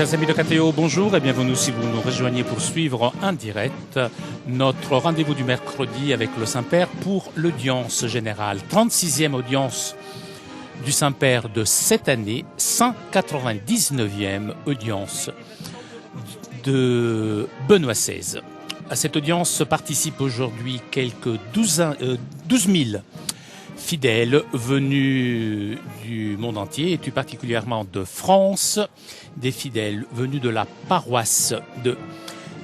Chers amis de KTO, bonjour et bienvenue si vous nous rejoignez pour suivre en direct notre rendez-vous du mercredi avec le Saint-Père pour l'audience générale. 36e audience du Saint-Père de cette année, 199e audience de Benoît XVI. À cette audience participent aujourd'hui quelques 12 000 fidèles venus du monde entier et plus particulièrement de France, des fidèles venus de la paroisse de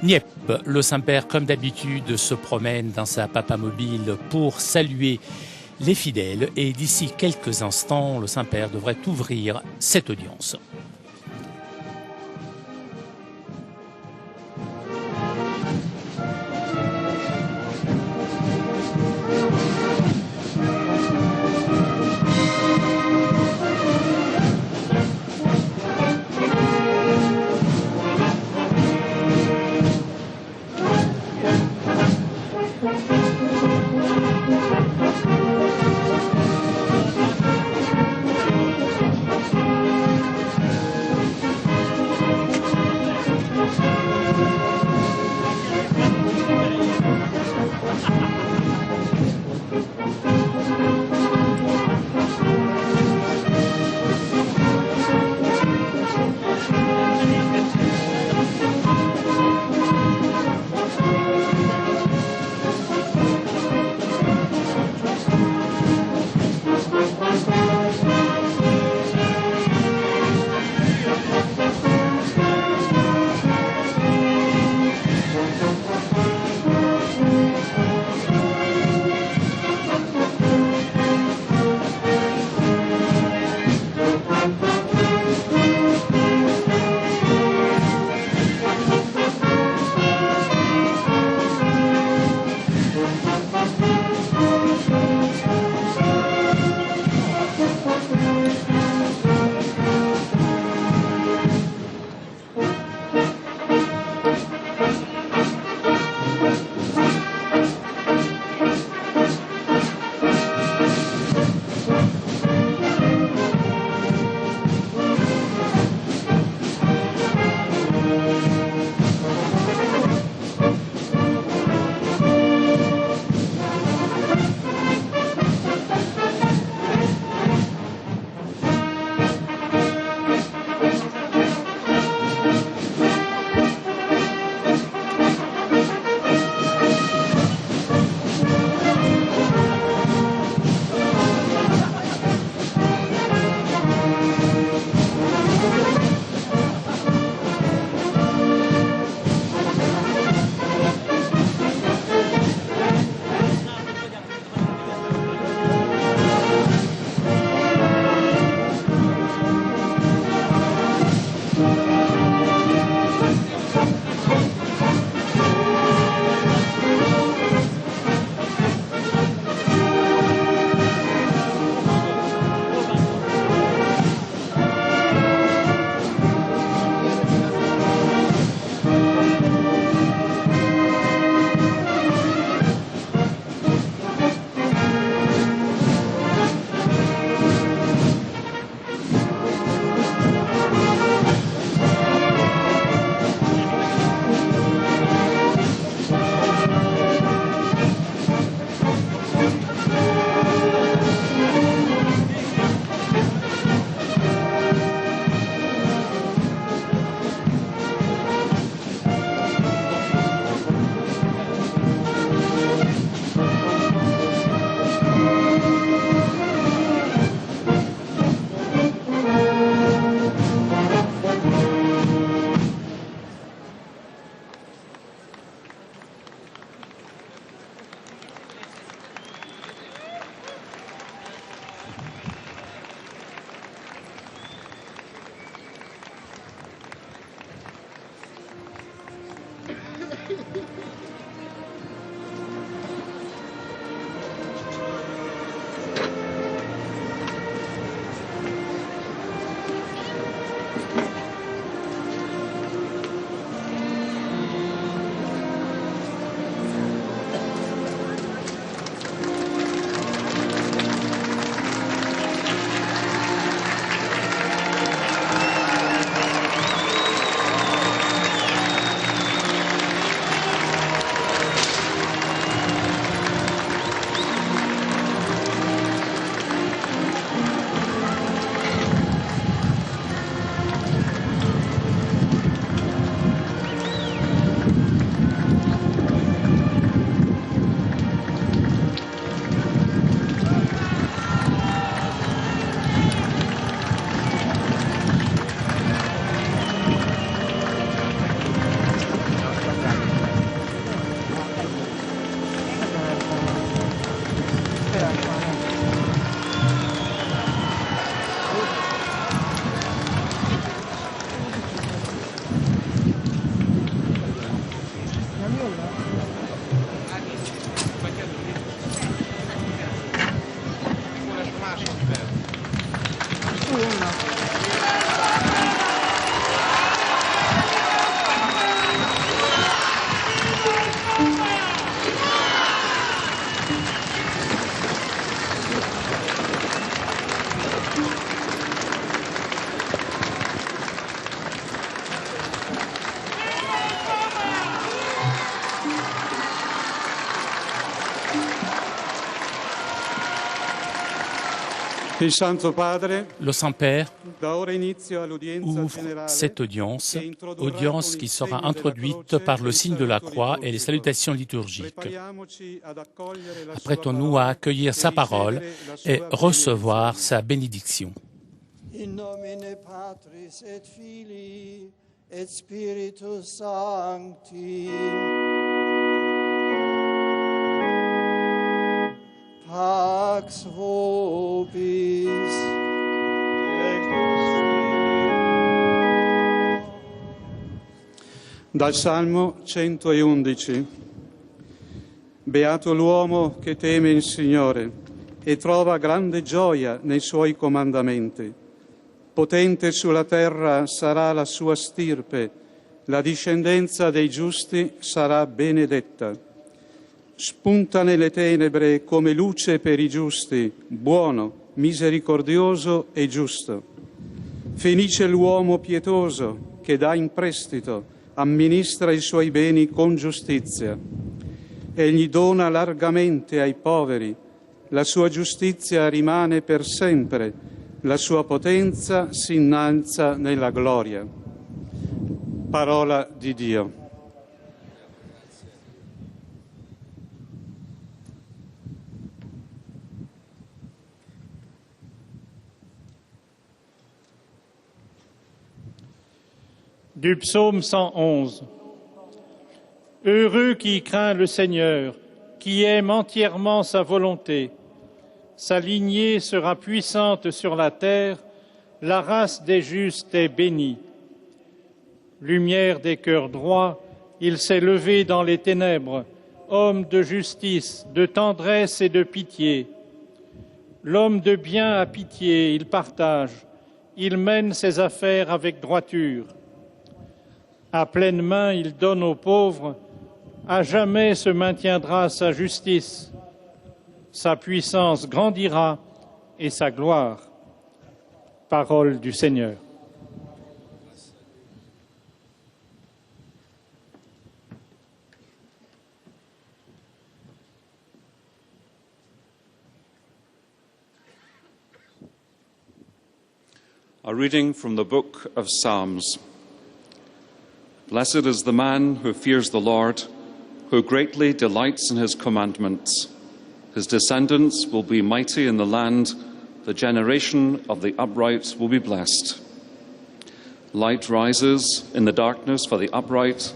Nieppe. Le Saint-Père, comme d'habitude, se promène dans sa papamobile pour saluer les fidèles et d'ici quelques instants, le Saint-Père devrait ouvrir cette audience. Il Santo Padre, Le Saint-Père da ora inizio all'udienza ouvre generale cette audience qui sera introduite par le signe de la croix et les salutations liturgiques. Apprêtons-nous à accueillir sa parole et recevoir sa bénédiction. In nomine Patris et Filii et Spiritus Sancti. Pax vobis. Dal Salmo 111. Beato l'uomo che teme il Signore e trova grande gioia nei suoi comandamenti. Potente sulla terra sarà la sua stirpe, la discendenza dei giusti sarà benedetta. Spunta nelle tenebre come luce per i giusti, buono, misericordioso e giusto. Felice l'uomo pietoso che dà in prestito, amministra i suoi beni con giustizia. Egli dona largamente ai poveri, la sua giustizia rimane per sempre, la sua potenza si innalza nella gloria. Parola di Dio. Du psaume 111. Heureux qui craint le Seigneur, qui aime entièrement sa volonté. Sa lignée sera puissante sur la terre, la race des justes est bénie. Lumière des cœurs droits, il s'est levé dans les ténèbres, homme de justice, de tendresse et de pitié. L'homme de bien a pitié, il partage, il mène ses affaires avec droiture. À pleine main, il donne aux pauvres, à jamais se maintiendra sa justice. Sa puissance grandira et sa gloire. Parole du Seigneur. A reading from the book of Psalms. Blessed is the man who fears the Lord, who greatly delights in his commandments. His descendants will be mighty in the land. The generation of the upright will be blessed. Light rises in the darkness for the upright.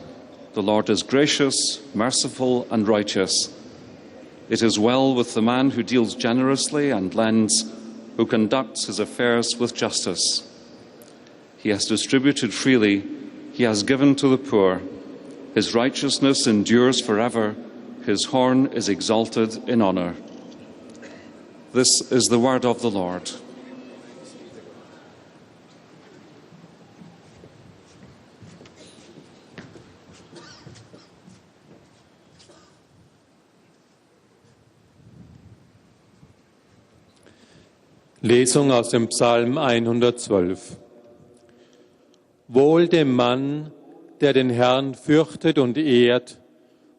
The Lord is gracious, merciful, and righteous. It is well with the man who deals generously and lends, who conducts his affairs with justice. He has distributed freely. He has given to the poor. His righteousness endures forever. His horn is exalted in honor. This is the word of the Lord. Lesung aus dem Psalm 112. Wohl dem Mann, der den Herrn fürchtet und ehrt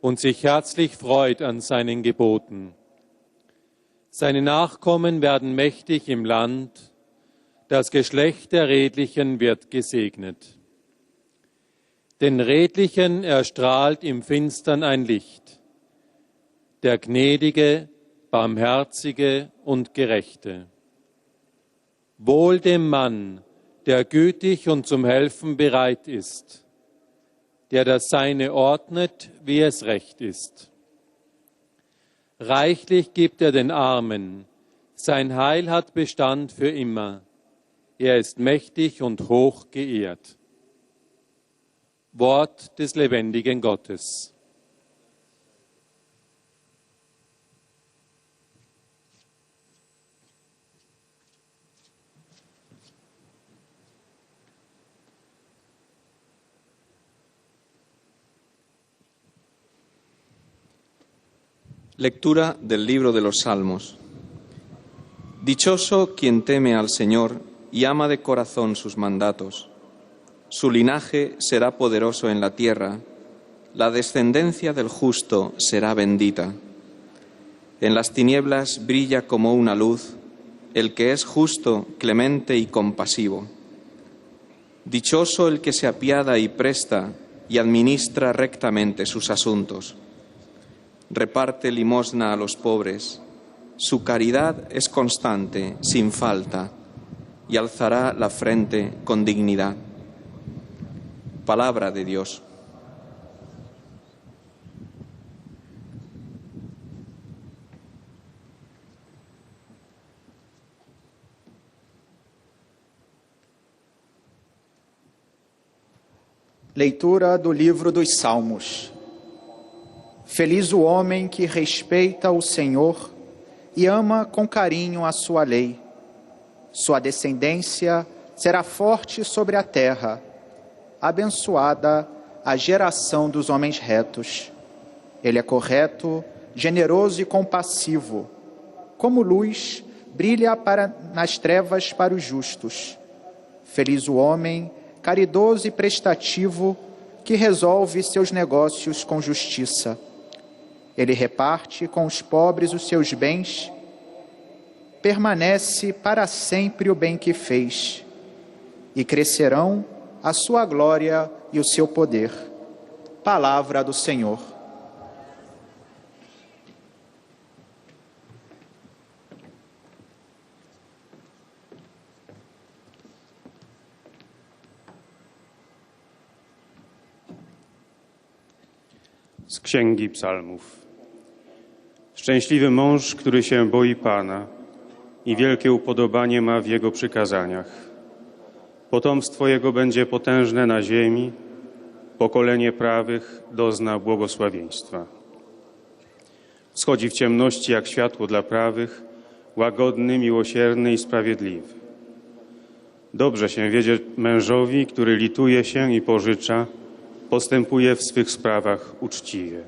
und sich herzlich freut an seinen Geboten. Seine Nachkommen werden mächtig im Land, das Geschlecht der Redlichen wird gesegnet. Den Redlichen erstrahlt im Finstern ein Licht, der Gnädige, Barmherzige und Gerechte. Wohl dem Mann, der gütig und zum Helfen bereit ist, der das Seine ordnet, wie es recht ist. Reichlich gibt er den Armen, sein Heil hat Bestand für immer. Er ist mächtig und hoch geehrt. Wort des lebendigen Gottes. Lectura del libro de los Salmos. Dichoso quien teme al Señor y ama de corazón sus mandatos. Su linaje será poderoso en la tierra, la descendencia del justo será bendita. En las tinieblas brilla como una luz, el que es justo, clemente y compasivo. Dichoso el que se apiada y presta y administra rectamente sus asuntos. Reparte limosna a los pobres. Su caridad es constante, sin falta, y alzará la frente con dignidad. Palabra de Dios. Leitura do livro dos Salmos. Feliz o homem que respeita o Senhor e ama com carinho a sua lei. Sua descendência será forte sobre a terra. Abençoada a geração dos homens retos. Ele é correto, generoso e compassivo. Como luz, brilha nas trevas para os justos. Feliz o homem caridoso e prestativo, que resolve seus negócios com justiça. Ele reparte com os pobres os seus bens, permanece para sempre o bem que fez, e crescerão a sua glória e o seu poder. Palavra do Senhor. Z Księgi Psalmów. Szczęśliwy mąż, który się boi Pana i wielkie upodobanie ma w Jego przykazaniach. Potomstwo Jego będzie potężne na ziemi, pokolenie prawych dozna błogosławieństwa. Wschodzi w ciemności jak światło dla prawych, łagodny, miłosierny i sprawiedliwy. Dobrze się wiedzie mężowi, który lituje się i pożycza, postępuje w swych sprawach uczciwie.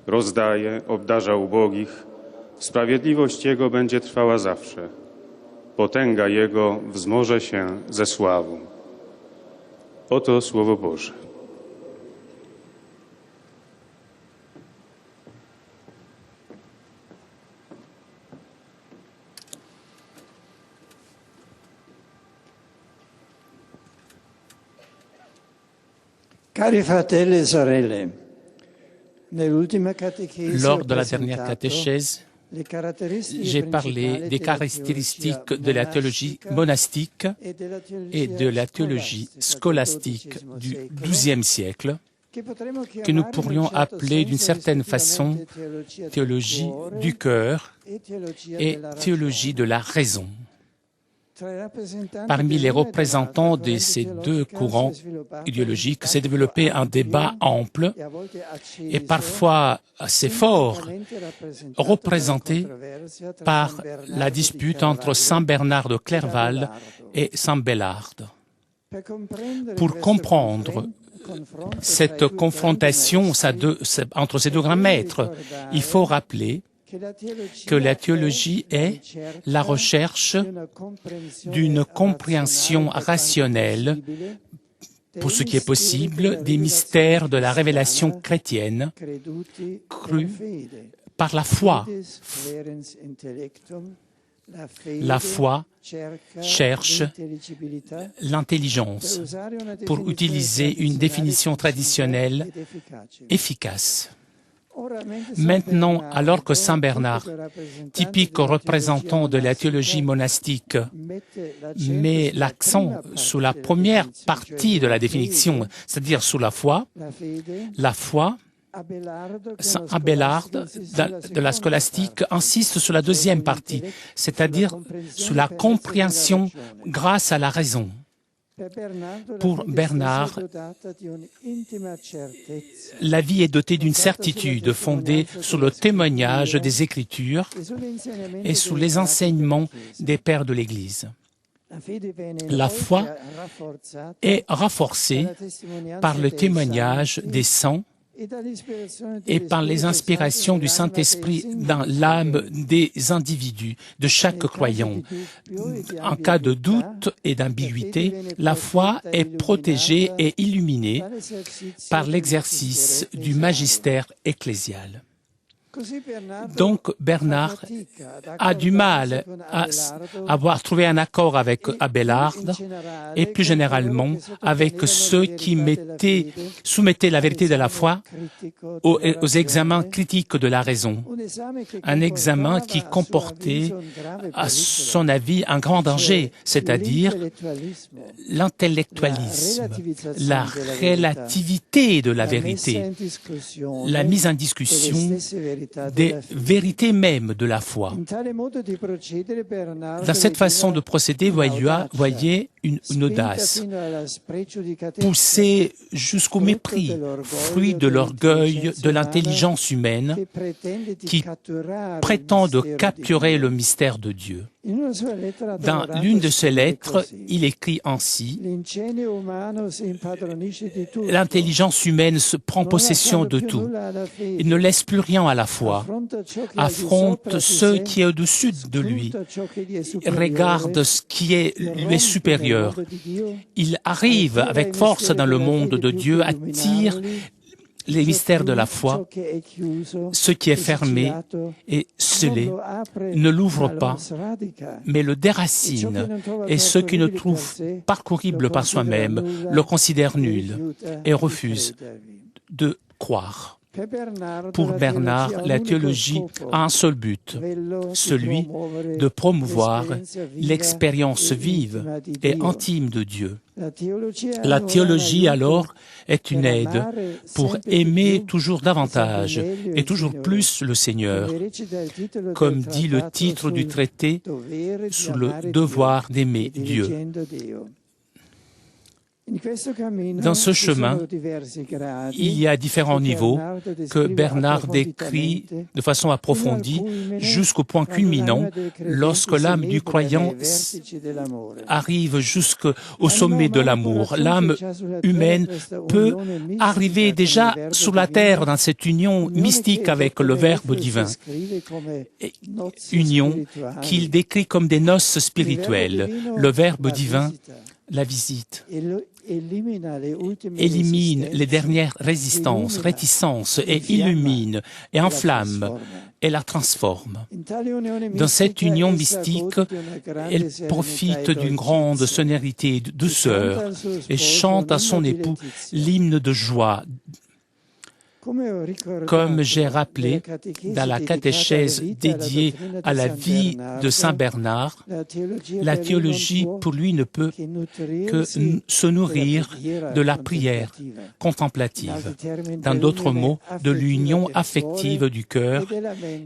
Rozdaje, obdarza ubogich, sprawiedliwość Jego będzie trwała zawsze. Potęga Jego wzmoże się ze sławą. Oto Słowo Boże. Cari fratelli e sorelle, nell'ultima catechesi Lors de la dernière catéchèse, j'ai parlé des caractéristiques de la théologie monastique et de la théologie scolastique du XIIe siècle, que nous pourrions appeler d'une certaine façon théologie du cœur et théologie de la raison. Parmi les représentants de ces deux courants idéologiques s'est développé un débat ample et parfois assez fort, représenté par la dispute entre saint Bernard de Clairval et saint Bélard. Pour comprendre cette confrontation entre ces deux grands maîtres, il faut rappeler que la théologie est la recherche d'une compréhension rationnelle, pour ce qui est possible, des mystères de la révélation chrétienne, crus par la foi. La foi cherche l'intelligence, pour utiliser une définition traditionnelle efficace. Maintenant, alors que saint Bernard, typique représentant de la théologie monastique, met l'accent sur la première partie de la définition, c'est-à-dire sur la foi, saint Abélard de la scolastique insiste sur la deuxième partie, c'est-à-dire sur la compréhension grâce à la raison. Pour Bernard, la vie est dotée d'une certitude fondée sur le témoignage des Écritures et sur les enseignements des pères de l'Église. La foi est renforcée par le témoignage des saints et par les inspirations du Saint-Esprit dans l'âme des individus, de chaque croyant. En cas de doute et d'ambiguïté, la foi est protégée et illuminée par l'exercice du magistère ecclésial. Donc Bernard a du mal à trouver un accord avec Abélard et plus généralement avec ceux qui soumettaient la vérité de la foi aux examens critiques de la raison. Un examen qui comportait, à son avis, un grand danger, c'est-à-dire l'intellectualisme, la relativité de la vérité, la mise en discussion des vérités mêmes de la foi. Dans cette façon de procéder, voyez une audace, poussée jusqu'au mépris, fruit de l'orgueil de l'intelligence humaine qui prétend de capturer le mystère de Dieu. Dans l'une de ses lettres, il écrit ainsi: « L'intelligence humaine se prend possession de tout. Il ne laisse plus rien à la foi. Affronte ce qui est au-dessus de lui. Il regarde ce qui lui est supérieur. Il arrive avec force dans le monde de Dieu, attire les mystères de la foi. Ce qui est fermé et scellé ne l'ouvre pas, mais le déracine, et ce qui ne trouve parcourible par soi-même le considère nul et refuse de croire. » Pour Bernard, la théologie a un seul but, celui de promouvoir l'expérience vive et intime de Dieu. La théologie, alors, est une aide pour aimer toujours davantage et toujours plus le Seigneur, comme dit le titre du traité, sous le devoir d'aimer Dieu. Dans ce chemin, il y a différents niveaux que Bernard décrit de façon approfondie jusqu'au point culminant lorsque l'âme du croyant arrive jusqu'au sommet de l'amour. L'âme humaine peut arriver déjà sur la terre dans cette union mystique avec le Verbe divin, union qu'il décrit comme des noces spirituelles. Le Verbe divin la visite, élimine les dernières réticences et illumine et enflamme et la transforme. Dans cette union mystique, elle profite d'une grande sonorité de douceur et chante à son époux l'hymne de joie. Comme j'ai rappelé dans la catéchèse dédiée à la vie de Saint Bernard, la théologie pour lui ne peut que se nourrir de la prière contemplative, dans d'autres mots, de l'union affective du cœur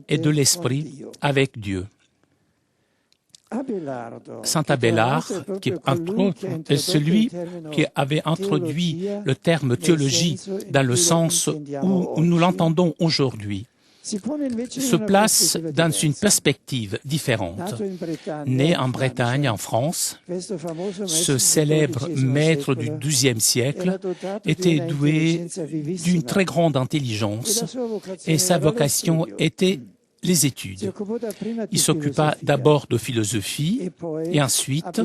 et de l'esprit avec Dieu. Saint Abélard, qui entre autres est celui qui avait introduit le terme théologie dans le sens où nous l'entendons aujourd'hui, se place dans une perspective différente. Né en Bretagne, en France, ce célèbre maître du XIIe siècle était doué d'une très grande intelligence et sa vocation était les études. Il s'occupa d'abord de philosophie et ensuite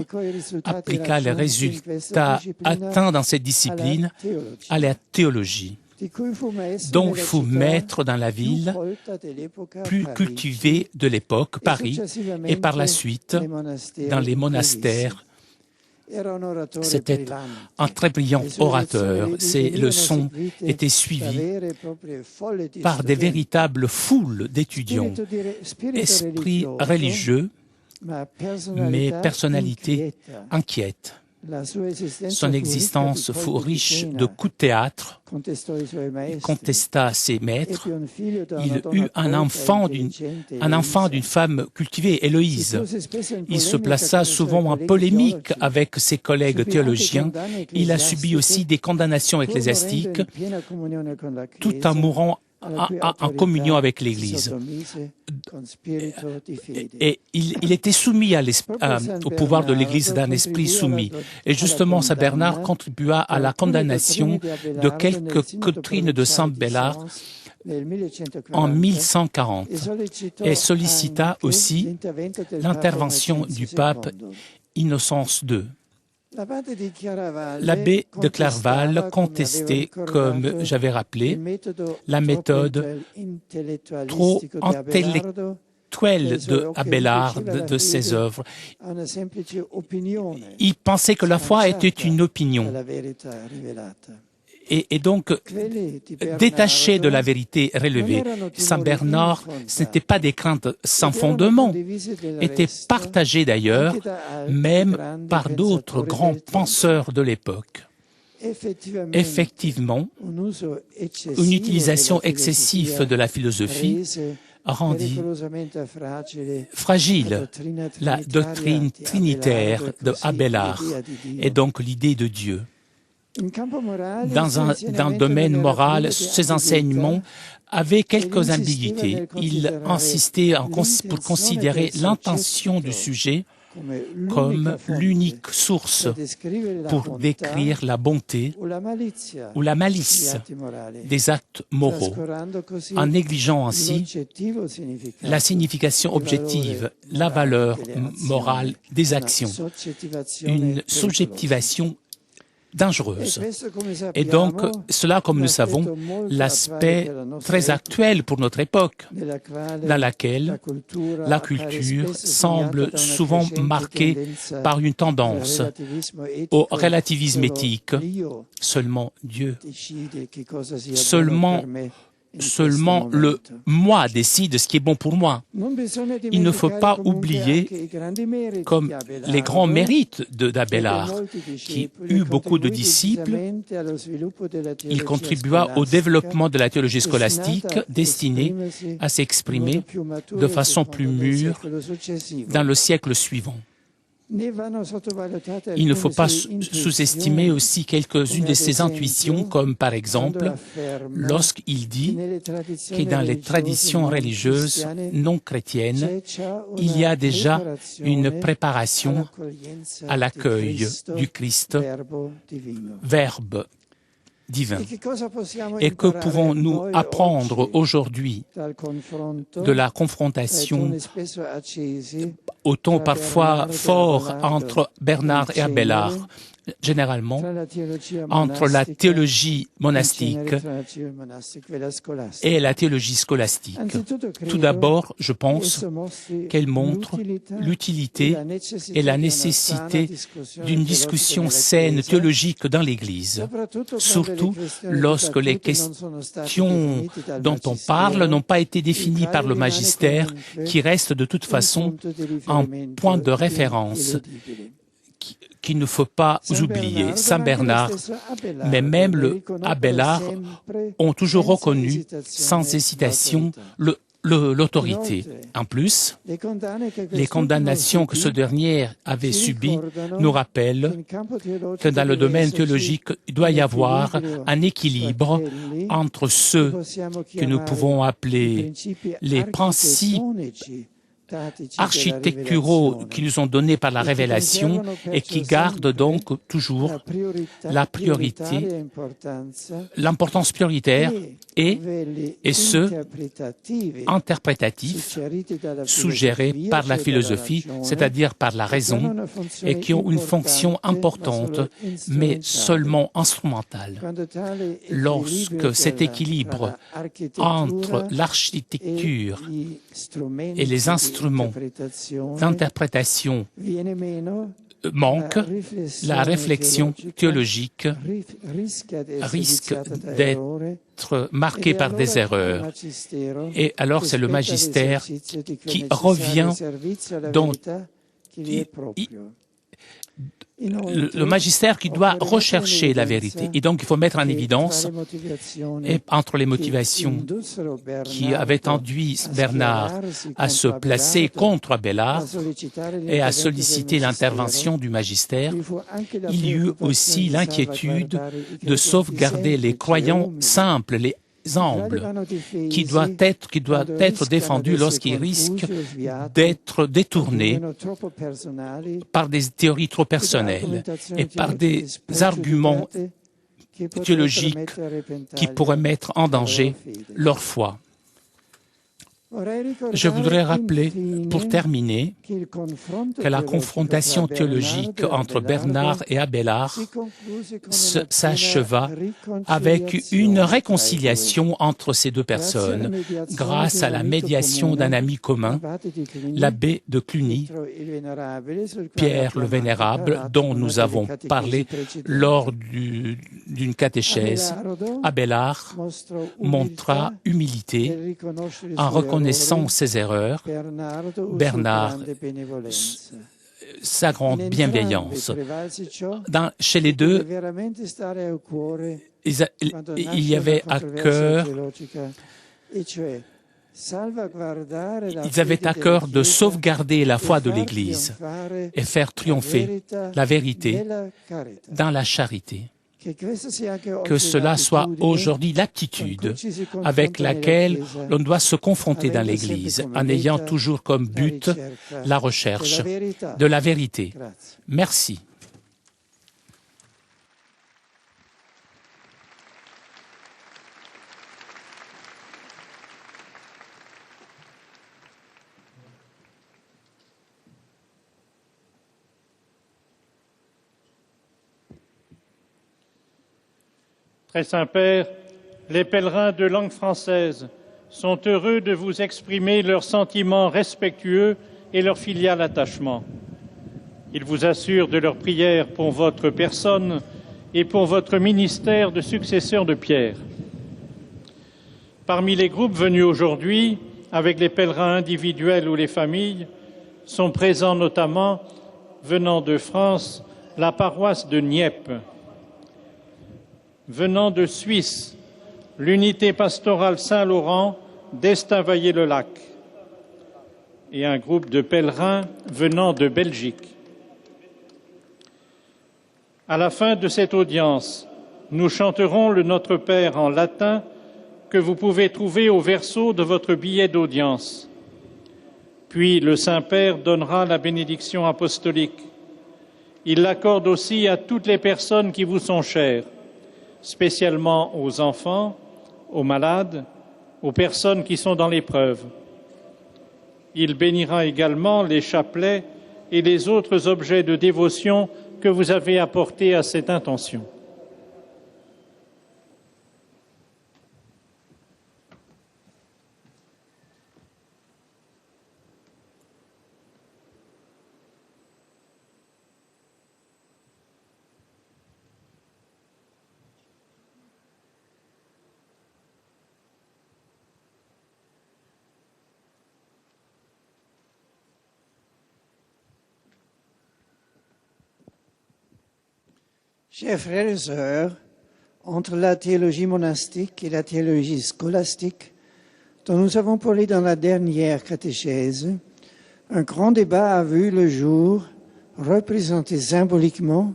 appliqua les résultats atteints dans cette discipline à la théologie, dont il fut maître dans la ville plus cultivée de l'époque, Paris, et par la suite dans les monastères. C'était un très brillant orateur. Ses leçons étaient suivies par des véritables foules d'étudiants, esprits religieux, mais personnalités inquiètes. Son existence fut riche de coups de théâtre. Il contesta ses maîtres. Il eut un enfant d'une femme cultivée, Héloïse. Il se plaça souvent en polémique avec ses collègues théologiens. Il a subi aussi des condamnations ecclésiastiques, tout en mourant en communion avec l'Église. Et il était soumis au pouvoir de l'Église d'un esprit soumis. Et justement, Saint Bernard contribua à la condamnation de quelques doctrines de Saint Bernard en 1140 et sollicita aussi l'intervention du pape Innocence II. L'abbé de Clairval contestait, comme j'avais rappelé, la méthode trop intellectuelle de Abélard, de ses œuvres. Il pensait que la foi était une opinion. Et donc, détaché de la vérité relevée, Saint Bernard, ce n'était pas des craintes sans fondement, étaient partagées d'ailleurs, même par d'autres grands penseurs de l'époque. Effectivement, une utilisation excessive de la philosophie rendit fragile la doctrine trinitaire de Abélard et donc l'idée de Dieu. Dans le domaine moral, ces enseignements avaient quelques ambiguïtés. Il insistait pour considérer l'intention du sujet comme l'unique source pour décrire la bonté ou la malice des actes moraux, en négligeant ainsi la signification objective, la valeur morale des actions, une subjectivation dangereuse. Et donc, cela, comme nous savons, l'aspect très actuel pour notre époque, dans laquelle la culture semble souvent marquée par une tendance au relativisme éthique. Seulement Dieu, seulement le moi décide ce qui est bon pour moi. Il ne faut pas oublier comme les grands mérites d'Abélard, qui eut beaucoup de disciples. Il contribua au développement de la théologie scolastique destinée à s'exprimer de façon plus mûre dans le siècle suivant. Il ne faut pas sous-estimer aussi quelques-unes de ses intuitions, comme par exemple lorsqu'il dit que dans les traditions religieuses non chrétiennes, il y a déjà une préparation à l'accueil du Christ, Verbe divin. Et que pouvons-nous apprendre aujourd'hui de la confrontation au ton parfois fort entre Bernard et Abélard, généralement entre la théologie monastique et la théologie scolastique. Tout d'abord, je pense qu'elle montre l'utilité et la nécessité d'une discussion saine théologique dans l'Église, surtout lorsque les questions dont on parle n'ont pas été définies par le magistère, qui reste de toute façon un point de référence qu'il ne faut pas oublier. Saint Bernard, mais même le Abélard ont toujours reconnu sans hésitation l'autorité. En plus, les condamnations que ce dernier avait subies nous rappellent que dans le domaine théologique, il doit y avoir un équilibre entre ceux que nous pouvons appeler les principes architecturaux qui nous sont donnés par la révélation et qui gardent donc toujours la priorité, l'importance prioritaire et ceux interprétatifs suggérés par la philosophie, c'est-à-dire par la raison, et qui ont une fonction importante, mais seulement instrumentale. Lorsque cet équilibre entre l'architecture et les instruments d'interprétation manque, la réflexion théologique risque d'être marquée par des erreurs. Et alors c'est le magistère qui revient dans le magistère qui doit rechercher la vérité. Et donc, il faut mettre en évidence, et entre les motivations qui avaient induit Bernard à se placer contre Abélard et à solliciter l'intervention du magistère, il y eut aussi l'inquiétude de sauvegarder les croyants simples, les humbles, qui doit être défendu lorsqu'il risque d'être détourné par des théories trop personnelles et par des arguments théologiques qui pourraient mettre en danger leur foi. Je voudrais rappeler, pour terminer, que la confrontation théologique entre Bernard et Abélard s'acheva avec une réconciliation entre ces deux personnes grâce à la médiation d'un ami commun, l'abbé de Cluny, Pierre le Vénérable, dont nous avons parlé lors d'une catéchèse. Abélard montra humilité en reconnaissant ses erreurs, Bernard sa grande bienveillance. Chez les deux, il y avait à cœur, ils avaient à cœur de sauvegarder la foi de l'Église et faire triompher la vérité dans la charité. Que cela soit aujourd'hui l'attitude avec laquelle l'on doit se confronter dans l'Église, en ayant toujours comme but la recherche de la vérité. Merci. Très Saint-Père, les pèlerins de langue française sont heureux de vous exprimer leurs sentiments respectueux et leur filial attachement. Ils vous assurent de leur prière pour votre personne et pour votre ministère de successeur de Pierre. Parmi les groupes venus aujourd'hui, avec les pèlerins individuels ou les familles, sont présents notamment, venant de France, la paroisse de Nieppe. Venant de Suisse, l'unité pastorale Saint-Laurent d'Estavayer-le-Lac et un groupe de pèlerins venant de Belgique. À la fin de cette audience, nous chanterons le Notre Père en latin que vous pouvez trouver au verso de votre billet d'audience. Puis le Saint-Père donnera la bénédiction apostolique. Il l'accorde aussi à toutes les personnes qui vous sont chères, spécialement aux enfants, aux malades, aux personnes qui sont dans l'épreuve. Il bénira également les chapelets et les autres objets de dévotion que vous avez apportés à cette intention. Chers frères et sœurs, entre la théologie monastique et la théologie scolastique, dont nous avons parlé dans la dernière catéchèse, un grand débat a vu le jour, représenté symboliquement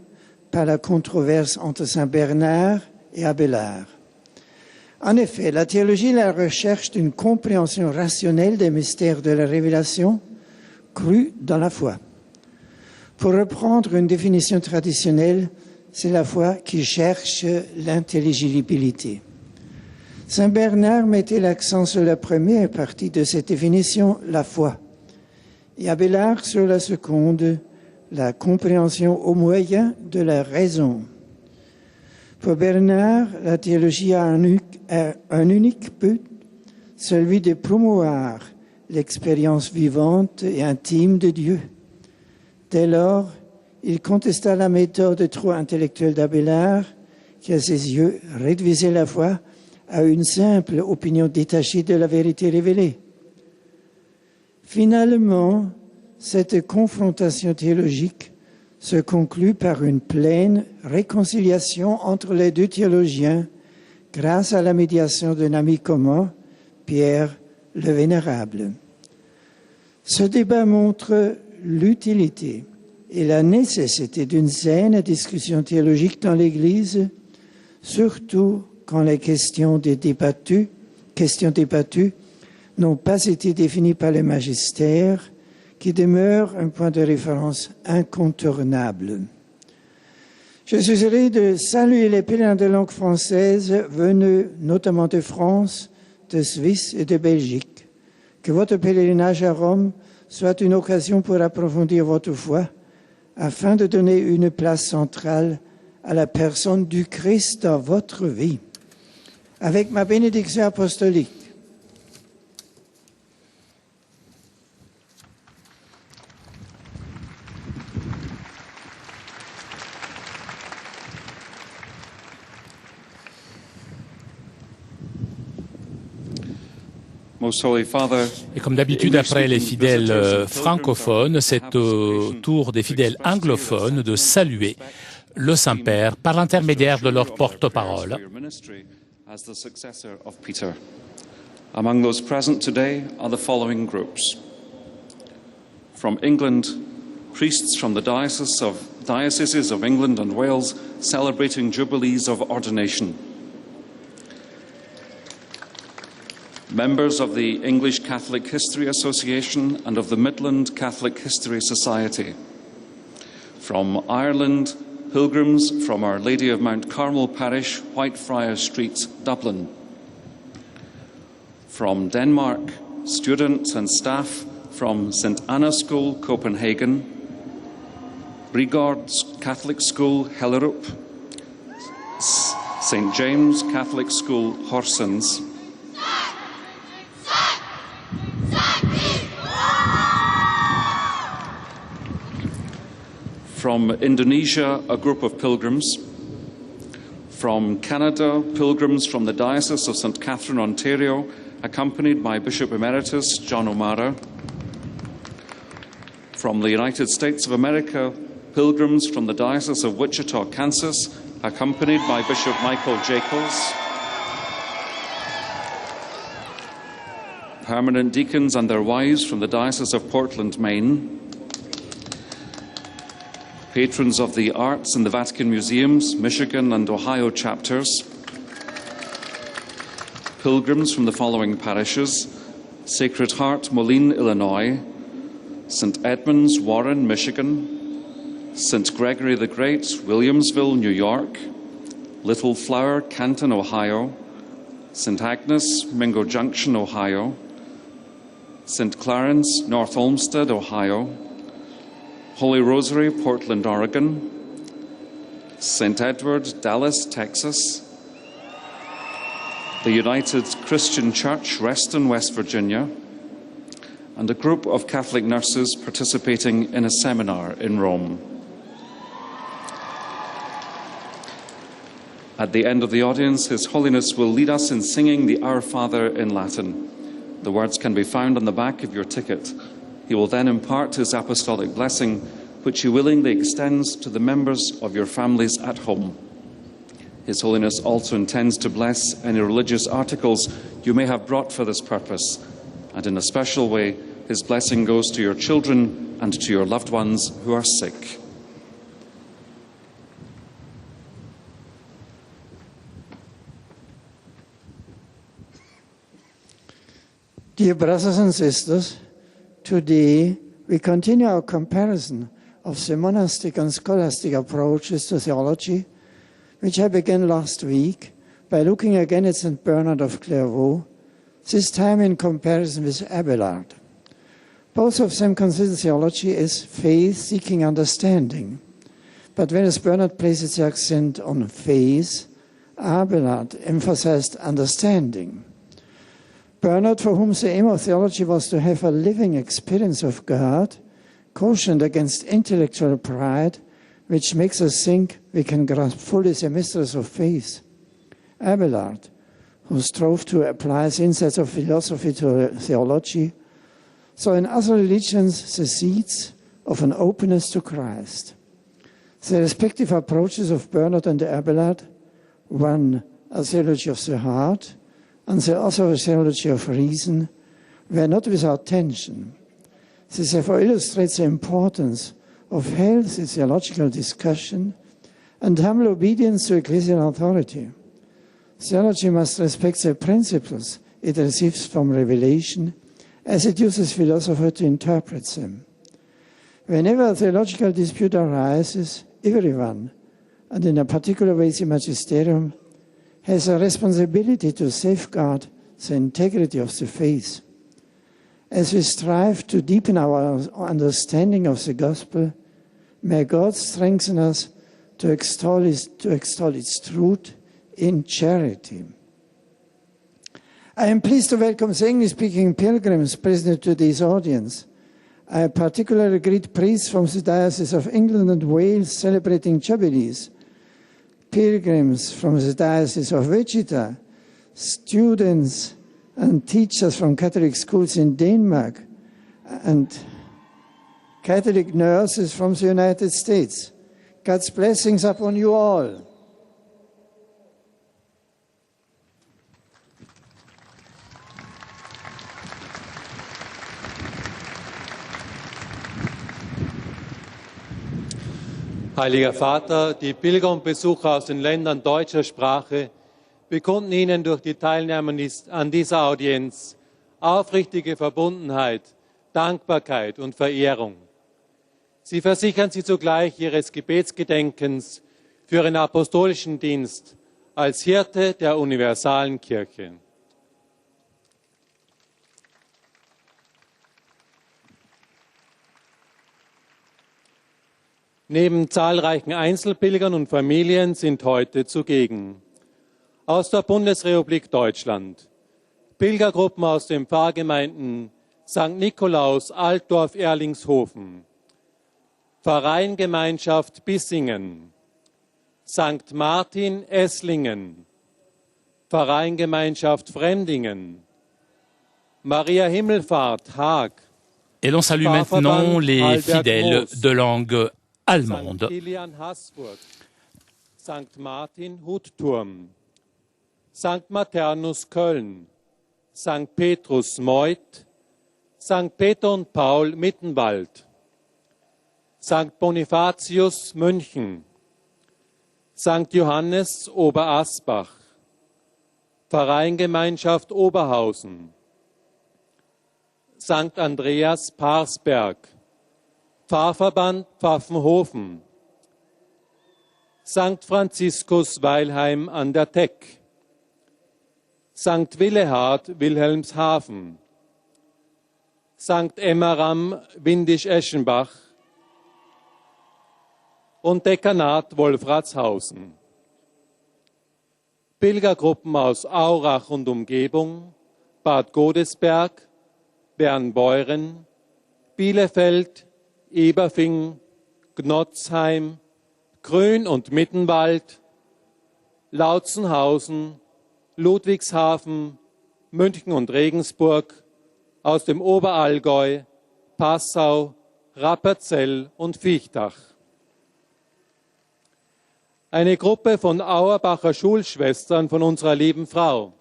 par la controverse entre Saint Bernard et Abélard. En effet, la théologie est la recherche d'une compréhension rationnelle des mystères de la révélation, crue dans la foi. Pour reprendre une définition traditionnelle, c'est la foi qui cherche l'intelligibilité. Saint Bernard mettait l'accent sur la première partie de cette définition, la foi, et Abélard sur la seconde, la compréhension au moyen de la raison. Pour Bernard, la théologie a un unique but, celui de promouvoir l'expérience vivante et intime de Dieu. Dès lors, il contesta la méthode trop intellectuelle d'Abélard, qui à ses yeux réduisait la foi à une simple opinion détachée de la vérité révélée. Finalement, cette confrontation théologique se conclut par une pleine réconciliation entre les deux théologiens grâce à la médiation d'un ami commun, Pierre le Vénérable. Ce débat montre l'utilité et la nécessité d'une saine discussion théologique dans l'Église, surtout quand les questions débattues n'ont pas été définies par le magistère, qui demeure un point de référence incontournable. Je suis heureux de saluer les pèlerins de langue française venus notamment de France, de Suisse et de Belgique, Que votre pèlerinage à Rome soit une occasion pour approfondir votre foi, afin de donner une place centrale à la personne du Christ dans votre vie. Avec ma bénédiction apostolique, Et comme d'habitude, après les fidèles francophones, c'est au tour des fidèles anglophones de saluer le Saint-Père par l'intermédiaire de leur porte-parole. Among those present today are the following groups. From England, priests from the dioceses of England and Wales celebrating jubilees of ordination. Members of the English Catholic History Association and of the Midland Catholic History Society. From Ireland, pilgrims from Our Lady of Mount Carmel Parish, Whitefriars Street, Dublin. From Denmark, students and staff from St. Anna School, Copenhagen, Brigord's Catholic School, Hellerup, St. James Catholic School, Horsens, from Indonesia, a group of pilgrims. From Canada, pilgrims from the Diocese of St. Catherine, Ontario, accompanied by Bishop Emeritus John O'Mara. From the United States of America, pilgrims from the Diocese of Wichita, Kansas, accompanied by Bishop Michael Jacobs. Permanent deacons and their wives from the Diocese of Portland, Maine. Patrons of the arts in the Vatican Museums, Michigan and Ohio chapters. Pilgrims from the following parishes: Sacred Heart, Moline, Illinois; St. Edmunds, Warren, Michigan; St. Gregory the Great, Williamsville, New York; Little Flower, Canton, Ohio; St. Agnes, Mingo Junction, Ohio; St. Clarence, North Olmsted, Ohio; Holy Rosary, Portland, Oregon; St. Edward, Dallas, Texas; the United Christian Church, Reston, West Virginia; and a group of Catholic nurses participating in a seminar in Rome. At the end of the audience, His Holiness will lead us in singing the Our Father in Latin. The words can be found on the back of your ticket. He will then impart his apostolic blessing, which he willingly extends to the members of your families at home. His Holiness also intends to bless any religious articles you may have brought for this purpose, and in a special way, his blessing goes to your children and to your loved ones who are sick. Dear brothers and sisters, today we continue our comparison of the monastic and scholastic approaches to theology, which I began last week by looking again at St. Bernard of Clairvaux, this time in comparison with Abelard. Both of them consider theology as faith-seeking understanding, but whereas Bernard places the accent on faith, Abelard emphasized understanding. Bernard, for whom the aim of theology was to have a living experience of God, cautioned against intellectual pride, which makes us think we can grasp fully the mysteries of faith. Abelard, who strove to apply the insights of philosophy to theology, saw in other religions the seeds of an openness to Christ. The respective approaches of Bernard and Abelard, one a theology of the heart, and the other a theology of reason, were not without tension. This therefore illustrates the importance of healthy theological discussion and humble obedience to ecclesial authority. Theology must respect the principles it receives from revelation as it uses philosophy to interpret them. Whenever a theological dispute arises, everyone, and in a particular way the magisterium, has a responsibility to safeguard the integrity of the faith. As we strive to deepen our understanding of the gospel, may God strengthen us to extol its truth in charity. I am pleased to welcome the English-speaking pilgrims present to this audience. I particularly greet priests from the Diocese of England and Wales celebrating Jubilees, pilgrims from the Diocese of Wichita, students and teachers from Catholic schools in Denmark, and Catholic nurses from the United States. God's blessings upon you all. Heiliger Vater, die Pilger und Besucher aus den Ländern deutscher Sprache bekunden Ihnen durch die Teilnahme an dieser Audienz aufrichtige Verbundenheit, Dankbarkeit und Verehrung. Sie versichern Sie zugleich Ihres Gebetsgedenkens für Ihren apostolischen Dienst als Hirte der universalen Kirche. Neben zahlreichen Einzelpilgern und Familien sind heute zugegen aus der Bundesrepublik Deutschland Pilgergruppen aus den Pfarrgemeinden St. Nikolaus, Altdorf, Erlingshofen, Pfarreiengemeinschaft Bissingen, St. Martin, Esslingen, Pfarreiengemeinschaft Fremdingen, Maria Himmelfahrt, Haag. Et l'on salue maintenant les fidèles de langue allemande. St. Kilian, Haßburg, St. Martin, Hutturm, St. Maternus, Köln, St. Petrus, Meuth, St. Peter und Paul, Mittenwald, St. Bonifatius, München, St. Johannes, Oberasbach, Pfarreiengemeinschaft Oberhausen, St. Andreas, Parsberg, Pfarrverband Pfaffenhofen, St. Franziskus, Weilheim an der Teck, St. Willehard, Wilhelmshaven, St. Emmeram, Windisch-Eschenbach und Dekanat Wolfratshausen. Pilgergruppen aus Aurach und Umgebung, Bad Godesberg, Bernbeuren, Bielefeld, Eberfing, Gnotzheim, Krön und Mittenwald, Lautzenhausen, Ludwigshafen, München und Regensburg, aus dem Oberallgäu, Passau, Rapperzell und Viechtach. Eine Gruppe von Auerbacher Schulschwestern von unserer lieben Frau.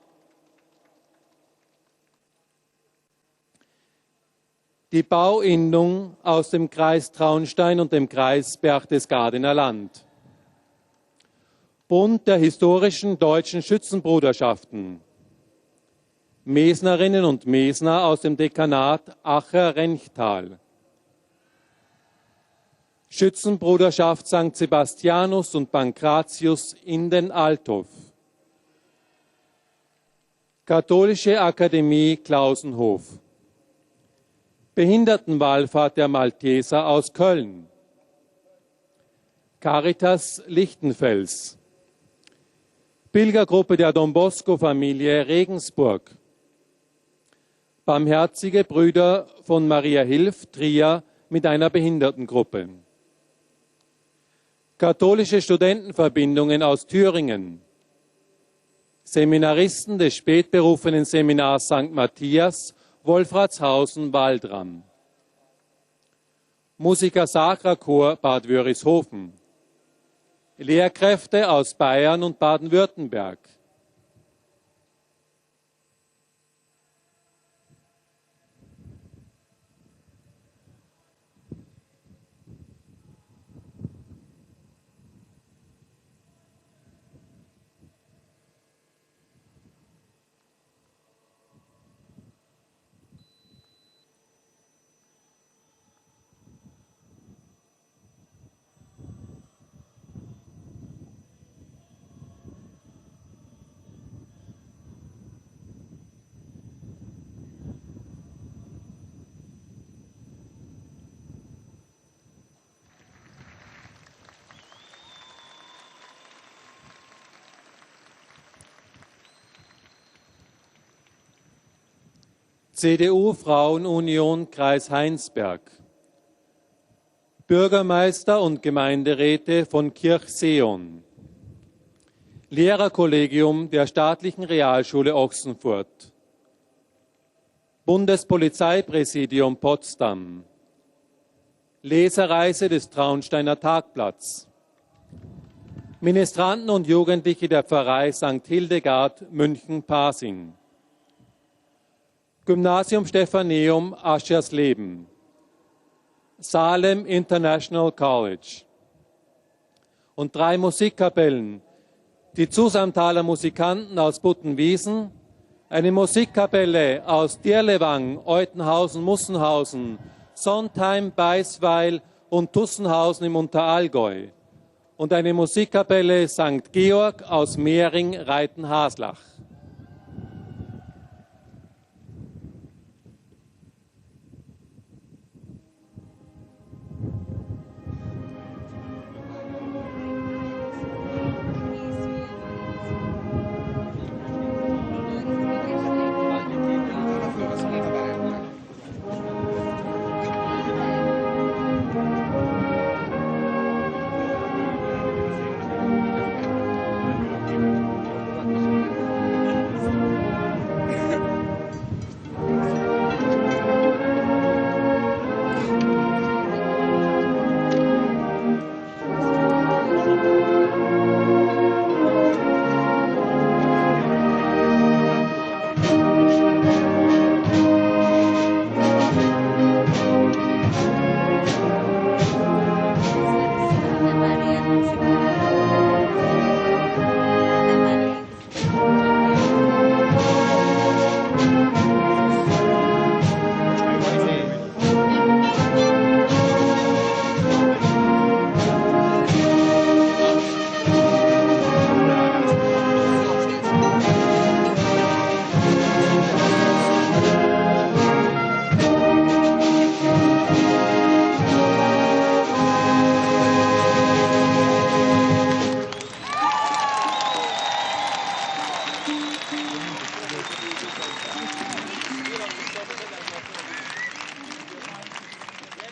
Die Bauinnung aus dem Kreis Traunstein und dem Kreis Berchtesgadener Land. Bund der historischen deutschen Schützenbruderschaften. Mesnerinnen und Mesner aus dem Dekanat Acher-Renchtal. Schützenbruderschaft St. Sebastianus und Pankratius in den Althof. Katholische Akademie Klausenhof. Behindertenwallfahrt der Malteser aus Köln. Caritas Lichtenfels. Pilgergruppe der Don Bosco-Familie Regensburg. Barmherzige Brüder von Maria Hilf, Trier, mit einer Behindertengruppe. Katholische Studentenverbindungen aus Thüringen. Seminaristen des spätberufenen Seminars St. Matthias, Wolfratshausen, Waldram. Musiker Sacra Chor Bad Wörishofen. Lehrkräfte aus Bayern und Baden-Württemberg. CDU-Frauenunion Kreis Heinsberg, Bürgermeister und Gemeinderäte von Kirchseeon, Lehrerkollegium der Staatlichen Realschule Ochsenfurt, Bundespolizeipräsidium Potsdam, Leserreise des Traunsteiner Tagplatz, Ministranten und Jugendliche der Pfarrei St. Hildegard München-Pasing, Gymnasium Stephaneum Aschersleben, Salem International College und 3 Musikkapellen, die Zusamtaler Musikanten aus Buttenwiesen, eine Musikkapelle aus Dirlewang, Eutenhausen, Mussenhausen, Sontheim, Beisweil und Tussenhausen im Unterallgäu und eine Musikkapelle St. Georg aus Mehring, Reitenhaslach.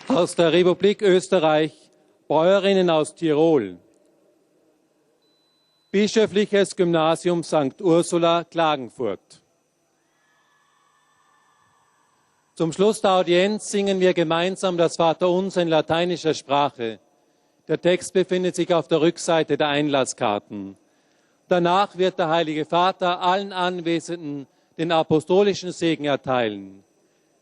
Aus der Republik Österreich, Bäuerinnen aus Tirol, Bischöfliches Gymnasium St. Ursula, Klagenfurt. Zum Schluss der Audienz singen wir gemeinsam das Vaterunser in lateinischer Sprache. Der Text befindet sich auf der Rückseite der Einlasskarten. Danach wird der Heilige Vater allen Anwesenden den apostolischen Segen erteilen.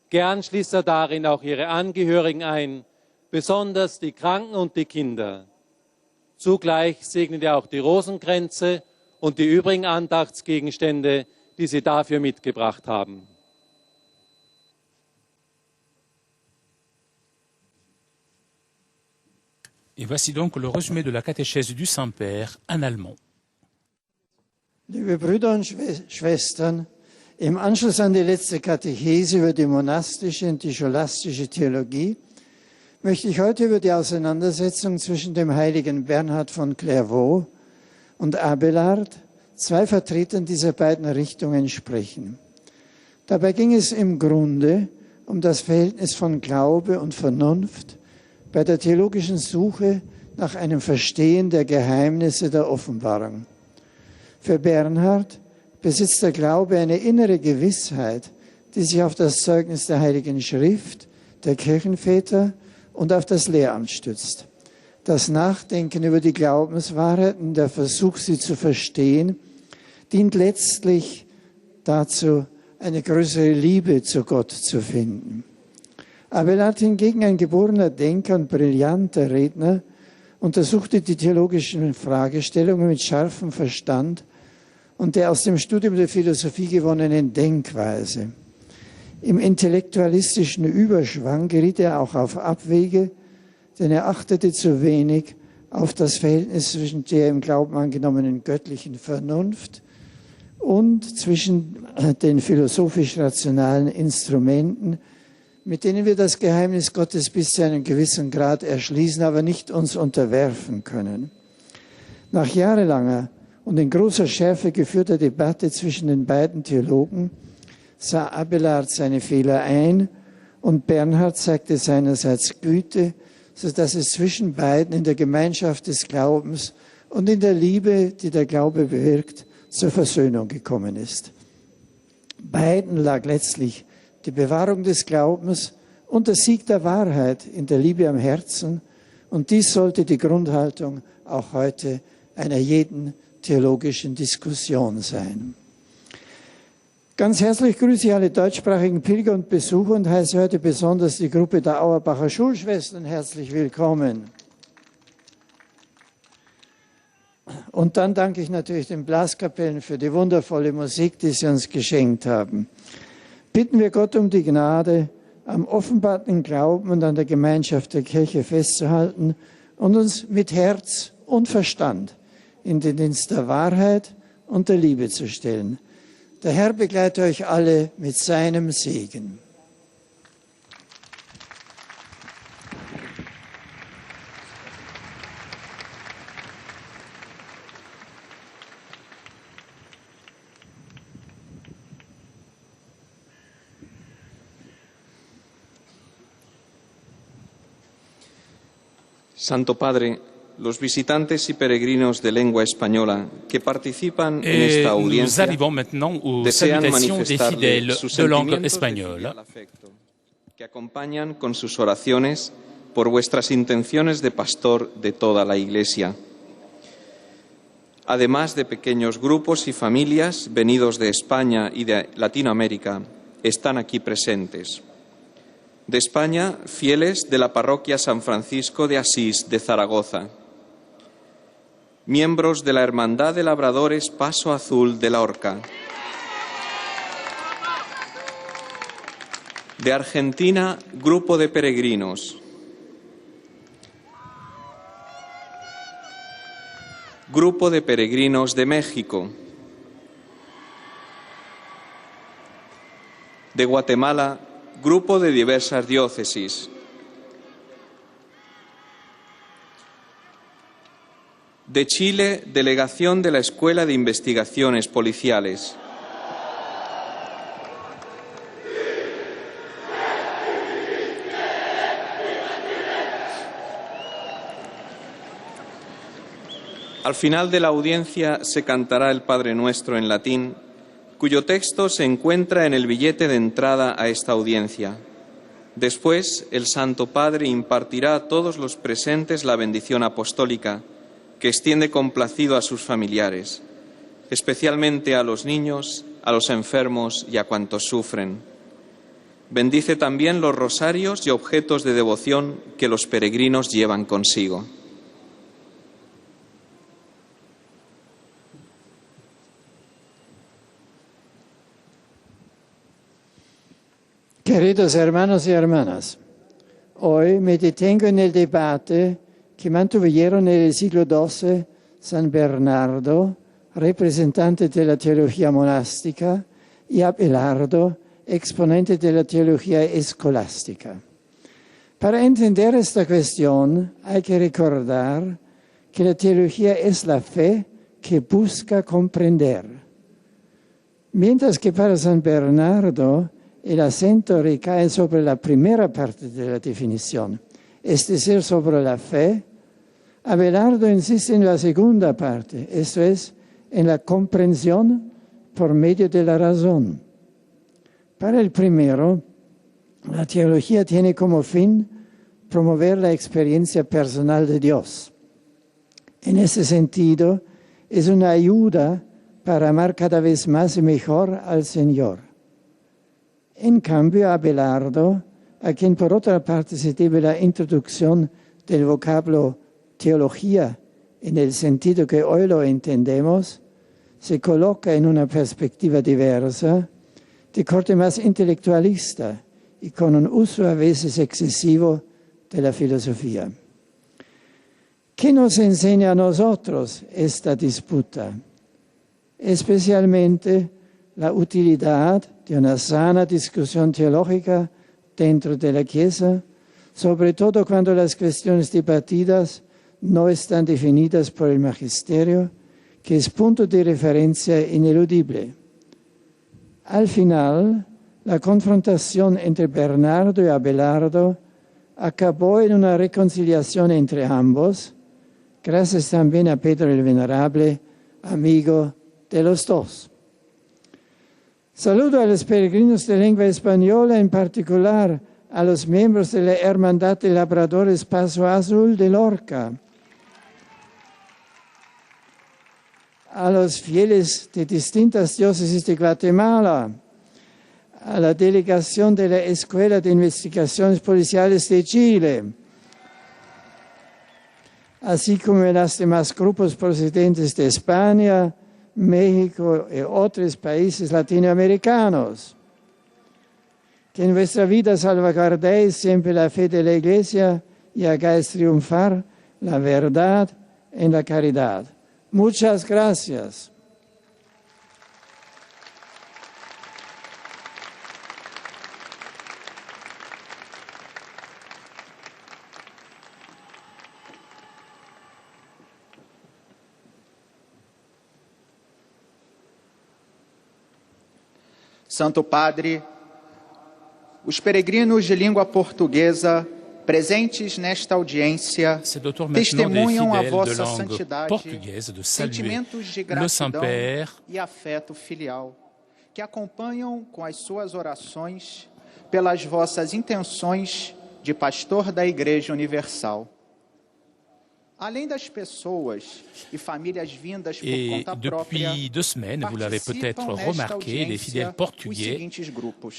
Gern schließt er darin auch ihre Angehörigen ein, besonders die Kranken und die Kinder. Zugleich segnet er auch die Rosenkränze und die übrigen Andachtsgegenstände, die sie dafür mitgebracht haben. Et voici donc le résumé de la catéchèse du Saint-Père en allemand. Liebe Brüder und Schwestern, im Anschluss an die letzte Katechese über die monastische und die scholastische Theologie möchte ich heute über die Auseinandersetzung zwischen dem heiligen Bernhard von Clairvaux und Abelard, 2 Vertretern dieser beiden Richtungen, sprechen. Dabei ging es im Grunde um das Verhältnis von Glaube und Vernunft bei der theologischen Suche nach einem Verstehen der Geheimnisse der Offenbarung. Für Bernhard besitzt der Glaube eine innere Gewissheit, die sich auf das Zeugnis der Heiligen Schrift, der Kirchenväter und auf das Lehramt stützt. Das Nachdenken über die Glaubenswahrheiten, der Versuch, sie zu verstehen, dient letztlich dazu, eine größere Liebe zu Gott zu finden. Abelard hingegen, ein geborener Denker und brillanter Redner, untersuchte die theologischen Fragestellungen mit scharfem Verstand und der aus dem Studium der Philosophie gewonnenen Denkweise. Im intellektualistischen Überschwang geriet er auch auf Abwege, denn er achtete zu wenig auf das Verhältnis zwischen der im Glauben angenommenen göttlichen Vernunft und zwischen den philosophisch-rationalen Instrumenten, mit denen wir das Geheimnis Gottes bis zu einem gewissen Grad erschließen, aber nicht uns unterwerfen können. Nach jahrelanger und in großer Schärfe geführter Debatte zwischen den beiden Theologen sah Abelard seine Fehler ein und Bernhard zeigte seinerseits Güte, sodass es zwischen beiden in der Gemeinschaft des Glaubens und in der Liebe, die der Glaube bewirkt, zur Versöhnung gekommen ist. Beiden lag letztlich die Bewahrung des Glaubens und der Sieg der Wahrheit in der Liebe am Herzen. Und dies sollte die Grundhaltung auch heute einer jeden theologischen Diskussion sein. Ganz herzlich grüße ich alle deutschsprachigen Pilger und Besucher und heiße heute besonders die Gruppe der Auerbacher Schulschwestern herzlich willkommen. Und dann danke ich natürlich den Blaskapellen für die wundervolle Musik, die sie uns geschenkt haben. Bitten wir Gott um die Gnade, am offenbarten Glauben und an der Gemeinschaft der Kirche festzuhalten und uns mit Herz und Verstand in den Dienst der Wahrheit und der Liebe zu stellen. Der Herr begleite euch alle mit seinem Segen. Santo Padre, los visitantes y peregrinos de lengua española que participan en esta audiencia nous arrivons maintenant aux desean salutations des manifestarle fidèles sus de langue sentimientos de espagnole. filial afecto, que acompañan con sus oraciones por vuestras intenciones de pastor de toda la Iglesia. Además de pequeños grupos y familias venidos de España y de Latinoamérica, están aquí presentes. De España, fieles de la parroquia San Francisco de Asís de Zaragoza. Miembros de la Hermandad de Labradores Paso Azul de la Horca. De Argentina, grupo de peregrinos. Grupo de peregrinos de México. De Guatemala, grupo de diversas diócesis. De Chile, delegación de la Escuela de Investigaciones Policiales. Al final de la audiencia se cantará el Padre Nuestro en latín, cuyo texto se encuentra en el billete de entrada a esta audiencia. Después, el Santo Padre impartirá a todos los presentes la bendición apostólica, que extiende complacido a sus familiares, especialmente a los niños, a los enfermos y a cuantos sufren. Bendice también los rosarios y objetos de devoción que los peregrinos llevan consigo. Queridos hermanos y hermanas, hoy me detengo en el debate que mantuvieron en el siglo XII San Bernardo, representante de la teología monástica, y Abelardo, exponente de la teología escolástica. Para entender esta cuestión hay que recordar que la teología es la fe que busca comprender. Mientras que para San Bernardo el acento recae sobre la primera parte de la definición, es decir, sobre la fe, Abelardo insiste en la segunda parte, esto es, en la comprensión por medio de la razón. Para el primero, la teología tiene como fin promover la experiencia personal de Dios. En ese sentido, es una ayuda para amar cada vez más y mejor al Señor. En cambio, Abelardo, a quien por otra parte se debe la introducción del vocablo teología en el sentido que hoy lo entendemos, se coloca en una perspectiva diversa, de corte más intelectualista y con un uso a veces excesivo de la filosofía. ¿Qué nos enseña a nosotros esta disputa? Especialmente la utilidad de una sana discusión teológica dentro de la Chiesa, sobre todo cuando las cuestiones debatidas no están definidas por el magisterio, que es punto de referencia ineludible. Al final, La confrontación entre Bernardo y Abelardo acabó en una reconciliación entre ambos, gracias también a Pedro el Venerable, amigo de los dos. Saludo a los peregrinos de lengua española, en particular a los miembros de la Hermandad de Labradores Paso Azul de Lorca, a los fieles de distintas diócesis de Guatemala, a la delegación de la Escuela de Investigaciones Policiales de Chile, así como a los demás grupos procedentes de España, México y otros países latinoamericanos. Que en vuestra vida salvaguardéis siempre la fe de la Iglesia y hagáis triunfar la verdad en la caridad. Muchas gracias. Santo Padre, os peregrinos de língua portuguesa presentes nesta audiência testemunham a vossa santidade, sentimentos de gratidão e afeto filial, que acompanham com as suas orações pelas vossas intenções de pastor da Igreja Universal. Além das pessoas e famílias vindas por conta própria, depuis 2 semaines, vous l'avez peut-être remarqué, les fidèles portugais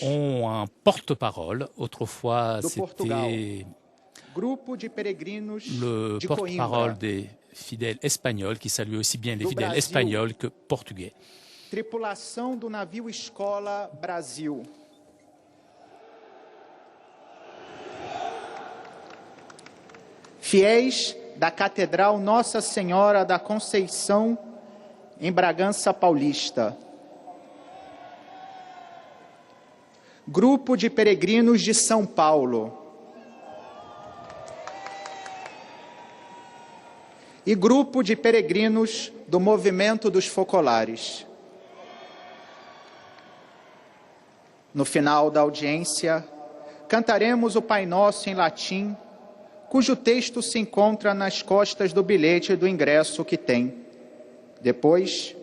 ont un porte-parole. Autrefois, c'était le porte-parole des fidèles espagnols, qui saluait aussi bien les fidèles espagnols que portugais. Tripulação do navio Escola Brasil. Fiéis da Catedral Nossa Senhora da Conceição, em Bragança Paulista. Grupo de peregrinos de São Paulo. E grupo de peregrinos do Movimento dos Focolares. No final da audiência, cantaremos o Pai Nosso em latim, cujo texto se encontra nas costas do bilhete do ingresso que tem. Depois,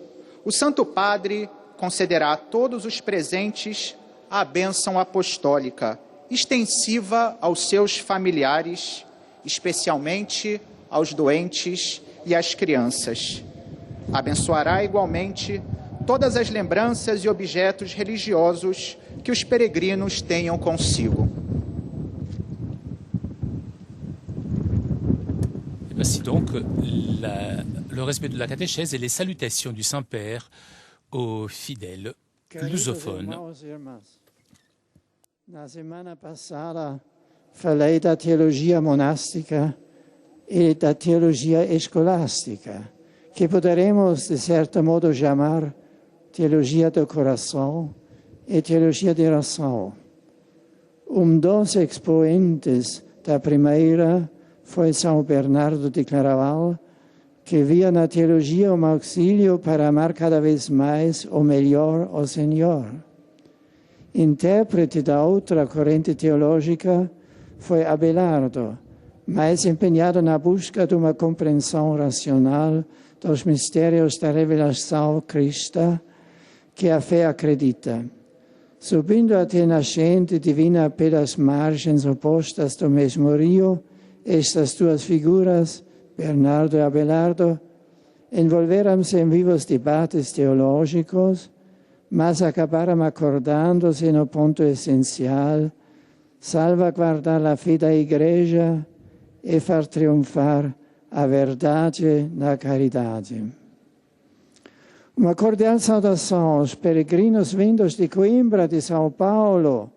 o Santo Padre concederá a todos os presentes a bênção apostólica, extensiva aos seus familiares, especialmente aos doentes e às crianças. Abençoará igualmente todas as lembranças e objetos religiosos que os peregrinos tenham consigo. Voici donc le respect de la catéchèse et les salutations du Saint-Père aux fidèles lusophones. Na semana passada falei da teologia monástica e da teologia escolástica, que poderemos, de certo modo, chamar teologia do coração e teologia de razão. Dos expoentes da primeira foi São Bernardo de Claraval, que via na teologia um auxílio para amar cada vez mais ou melhor o Senhor. Intérprete da outra corrente teológica foi Abelardo, mais empenhado na busca de uma compreensão racional dos mistérios da revelação cristã que a fé acredita. Subindo até a nascente divina pelas margens opostas do mesmo rio, estas duas figuras, Bernardo e Abelardo, envolveram-se em vivos debates teológicos, mas acabaram acordando-se no ponto essencial, salvaguardar a fé da Igreja e far triunfar a verdade na caridade. Uma cordial saudação aos peregrinos vindos de Coimbra, de São Paulo,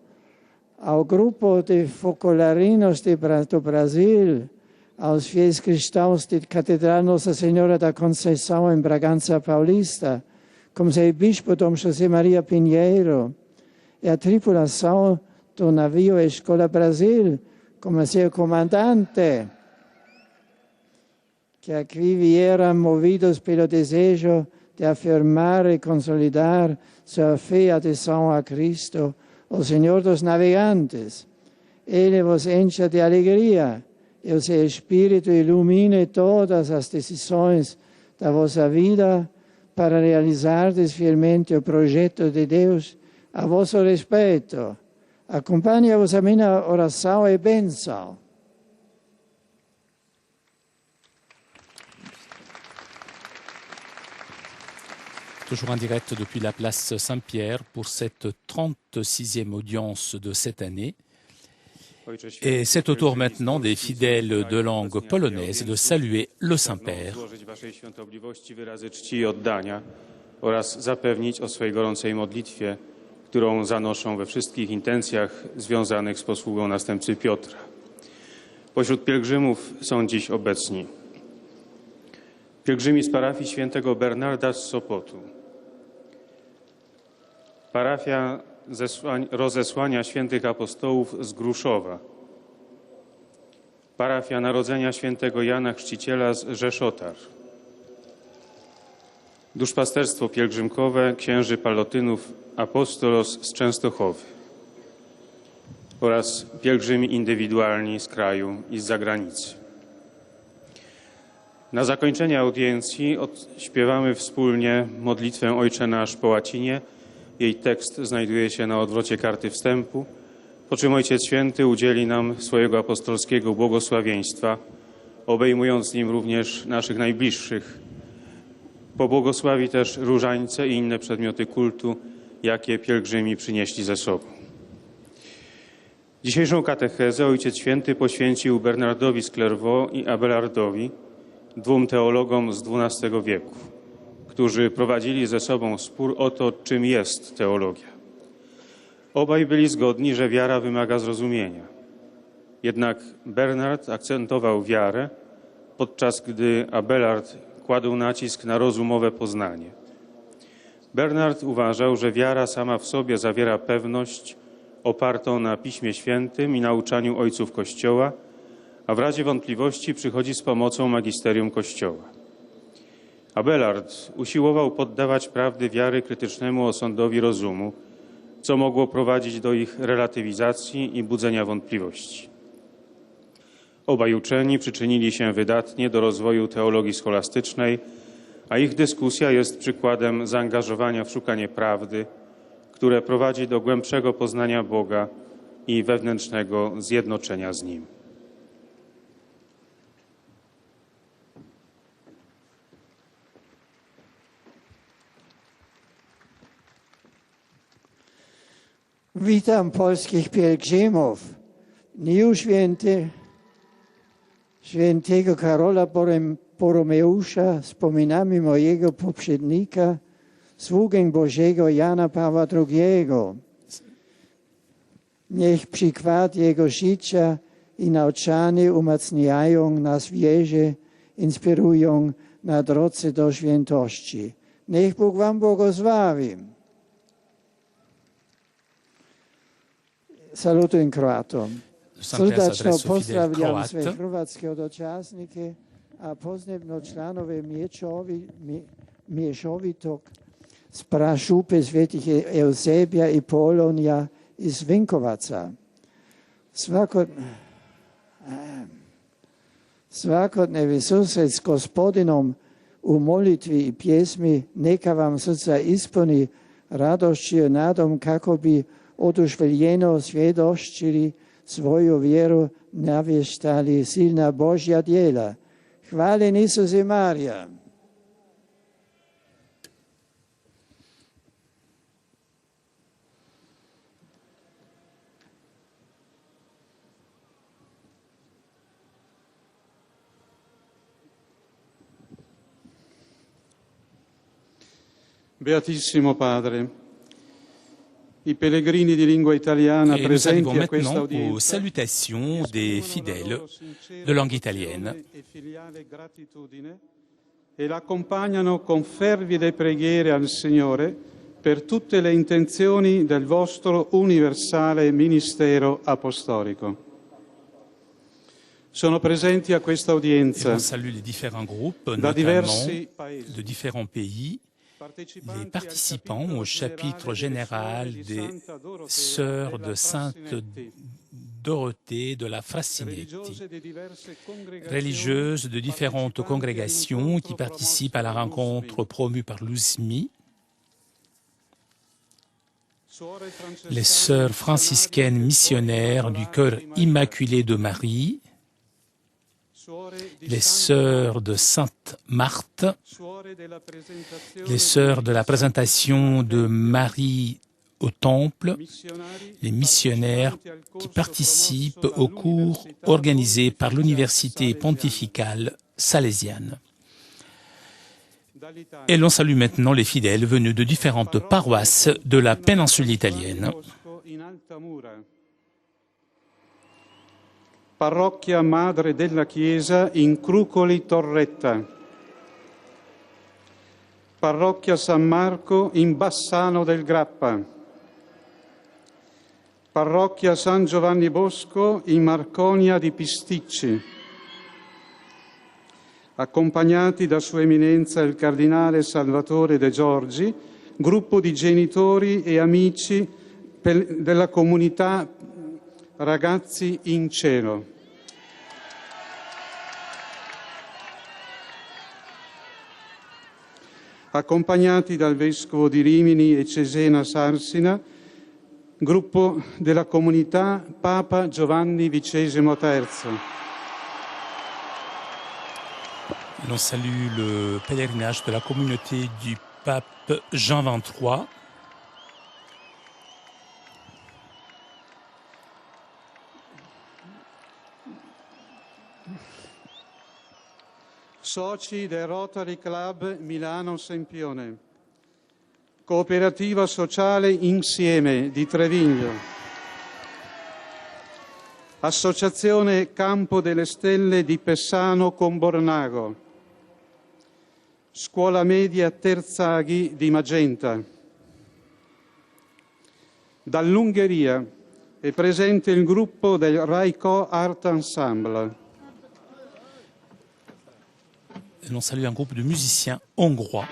ao grupo de focolarinos do Brasil, aos fiéis cristãos da Catedral Nossa Senhora da Conceição em Bragança Paulista, como seu bispo Dom José Maria Pinheiro, e a tripulação do navio Escola Brasil, como seu comandante, que aqui vieram movidos pelo desejo de afirmar e consolidar sua fé e adesão a Cristo, o Senhor dos navegantes. Ele vos encha de alegria e o seu Espírito ilumine todas as decisões da vossa vida para realizardes fielmente o projeto de Deus a vosso respeito. Acompanha-vos a minha oração e bênção. Toujours en direct depuis la place Saint-Pierre pour cette 36e audience de cette année. Et c'est au tour maintenant des fidèles de langue polonaise de saluer le Saint-Père. Oraz zapewnić o swej gorącej modlitwie, którą zanoszą we wszystkich intencjach związanych z posługą następcy Piotra. Pośród pielgrzymów są dziś obecni pielgrzymi z parafii świętego Bernarda z Sopotu, parafia rozesłania świętych apostołów z Gruszowa, parafia Narodzenia świętego Jana Chrzciciela z Rzeszotar, duszpasterstwo pielgrzymkowe księży palotynów Apostolos z Częstochowy oraz pielgrzymi indywidualni z kraju i z zagranicy. Na zakończenie audiencji śpiewamy wspólnie modlitwę Ojcze Nasz po łacinie. Jej tekst znajduje się na odwrocie karty wstępu, po czym Ojciec Święty udzieli nam swojego apostolskiego błogosławieństwa, obejmując nim również naszych najbliższych. Pobłogosławi też różańce i inne przedmioty kultu, jakie pielgrzymi przynieśli ze sobą. Dzisiejszą katechezę Ojciec Święty poświęcił Bernardowi z Clairvaux i Abelardowi, dwóm teologom z XII wieku, którzy prowadzili ze sobą spór o to, czym jest teologia. Obaj byli zgodni, że wiara wymaga zrozumienia. Jednak Bernard akcentował wiarę, podczas gdy Abelard kładł nacisk na rozumowe poznanie. Bernard uważał, że wiara sama w sobie zawiera pewność opartą na Piśmie Świętym i nauczaniu ojców Kościoła, a w razie wątpliwości przychodzi z pomocą magisterium Kościoła. Abelard usiłował poddawać prawdy wiary krytycznemu osądowi rozumu, co mogło prowadzić do ich relatywizacji i budzenia wątpliwości. Obaj uczeni przyczynili się wydatnie do rozwoju teologii scholastycznej, a ich dyskusja jest przykładem zaangażowania w szukanie prawdy, które prowadzi do głębszego poznania Boga i wewnętrznego zjednoczenia z Nim. Witam polskich pielgrzymów. W dniu świętego Karola Boromeusza wspominamy mojego poprzednika, sługę Bożego Jana Pawła II. Niech przykład jego życia i nauczania umacniają nas w wierze, inspirują na drodze do świętości. Niech Bóg wam błogosławi. Salutujem Kroatom. Srdačno pozdravljam sve hrvatske hodočasnike, a posebno članove mješovitog prašupe svetih Eusebija i Polonija iz Vinkovaca. Svakodnevi susret s Gospodinom u molitvi i pjesmi neka vam srca ispuni radošću i nadom kako bi oduševljeno svjedočili svoju vjeru, navještali silna Božja djela. Hvala Isus i Marija. Beatissimo Padre, i pellegrini di lingua italiana Et nous presenti arrivons a questa maintenant aux udienza salutations des fidèles de langue italienne. e filiale gratitudine e l'accompagnano con fervide preghiere al Signore per tutte le intenzioni del vostro universale ministero apostolico. Sono presenti a questa Et udienza on salue les différents groupes, da notamment diversi paesi, de différents pays, les participants au chapitre général des Sœurs de Sainte Dorothée de la Frassinetti, religieuses de différentes congrégations qui participent à la rencontre promue par l'USMI, les Sœurs franciscaines missionnaires du Cœur Immaculé de Marie, les Sœurs de Sainte Marthe, les Sœurs de la Présentation de Marie au Temple, les missionnaires qui participent aux cours organisés par l'Université pontificale salésienne. Et l'on salue maintenant les fidèles venus de différentes paroisses de la péninsule italienne. Parrocchia Madre della Chiesa in Crucoli Torretta. Parrocchia San Marco in Bassano del Grappa. Parrocchia San Giovanni Bosco in Marconia di Pisticci. Accompagnati da Sua Eminenza il Cardinale Salvatore De Giorgi, gruppo di genitori e amici della comunità Ragazzi in Cielo. Accompagnati dal Vescovo di Rimini e Cesena Sarsina, gruppo della comunità Papa Giovanni XXIII. On salue le pèlerinage de la communauté du pape Jean XXIII. Soci del Rotary Club Milano Sempione, Cooperativa Sociale Insieme di Treviglio, Associazione Campo delle Stelle di Pessano Combornago, Scuola Media Terzaghi di Magenta. Dall'Ungheria è presente il gruppo del Raiko Art Ensemble. Et l'on salue un groupe de musiciens hongrois.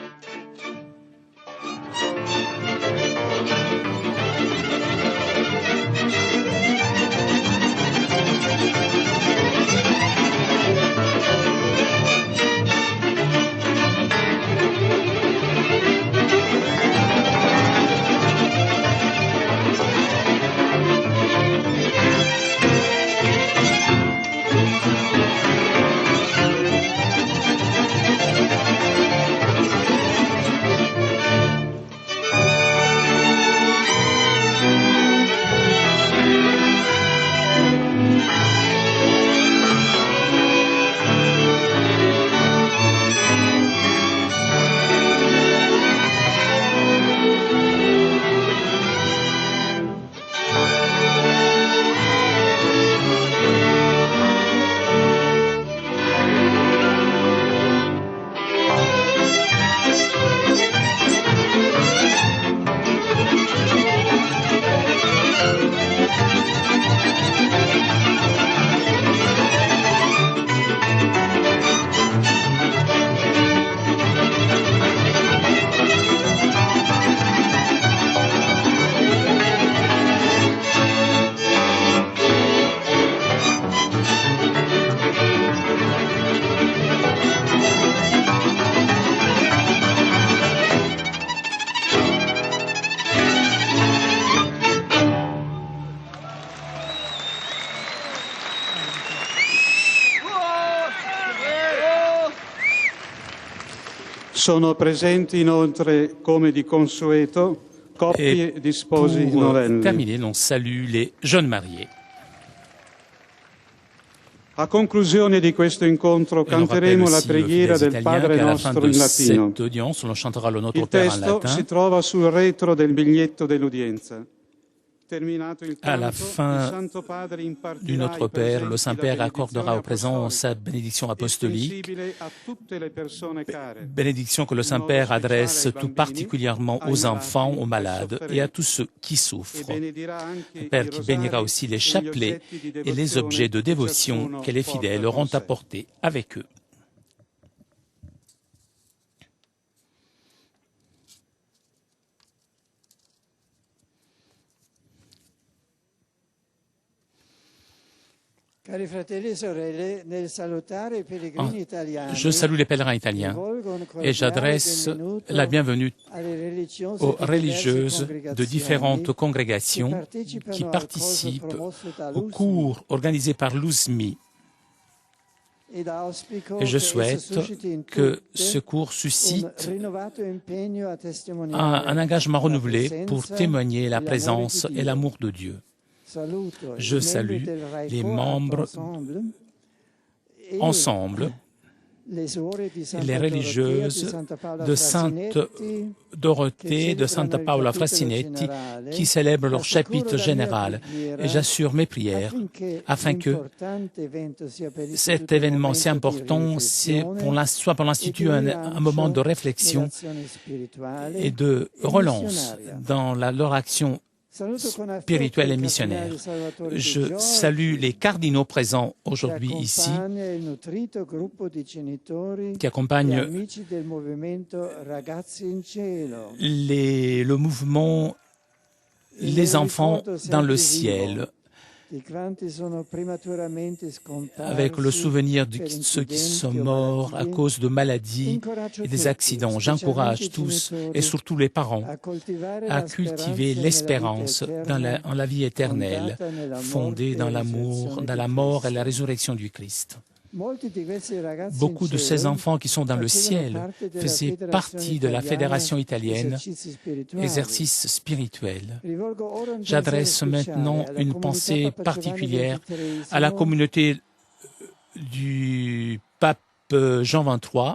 Sono presenti inoltre, come di consueto, coppie di sposi novelli. Terminé, on salue les jeunes mariés. A conclusione di questo incontro canteremo la preghiera del Padre Nostro in latino. Il testo si trova sul retro del biglietto dell'udienza. À la fin du Notre Père, le Saint-Père accordera au présent sa bénédiction apostolique, bénédiction que le Saint-Père adresse tout particulièrement aux enfants, aux malades et à tous ceux qui souffrent. Le Père qui bénira aussi les chapelets et les objets de dévotion que les fidèles auront apportés avec eux. Cari fratelli e sorelle, nel salutare i pellegrini italiani, Je salue les pèlerins italiens et j'adresse la bienvenue aux religieuses de différentes congrégations qui participent au cours organisé par l'USMI. Et je souhaite que ce cours suscite un engagement renouvelé pour témoigner la présence et l'amour de Dieu. Je salue les membres ensemble, les religieuses de Sainte Dorothée, de Santa Paola Frassinetti, qui célèbrent leur chapitre général. Et j'assure mes prières afin que cet événement si important soit pour l'Institut un moment de réflexion et de relance dans leur action spirituelle et missionnaire. Je salue les cardinaux présents aujourd'hui ici, qui accompagnent le mouvement Les enfants dans le ciel, avec le souvenir de ceux qui sont morts à cause de maladies et des accidents. J'encourage tous et surtout les parents à cultiver l'espérance en la vie éternelle, fondée dans l'amour, dans la mort et la résurrection du Christ. Beaucoup de ces enfants qui sont dans le ciel faisaient partie de la Fédération italienne Exercice spirituel. J'adresse maintenant une pensée particulière à la communauté du pape Jean XXIII,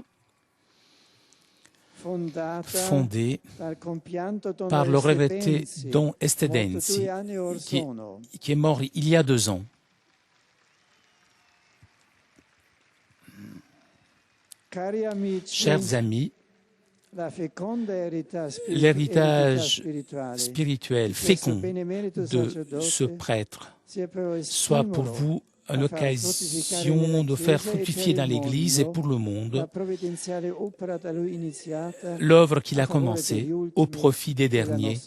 fondée par le regretté Don Estedenzi, qui est mort il y a 2 ans. Chers amis, l'héritage spirituel fécond de ce prêtre soit pour vous une occasion de faire fructifier dans l'Église et pour le monde l'œuvre qu'il a commencée au profit des derniers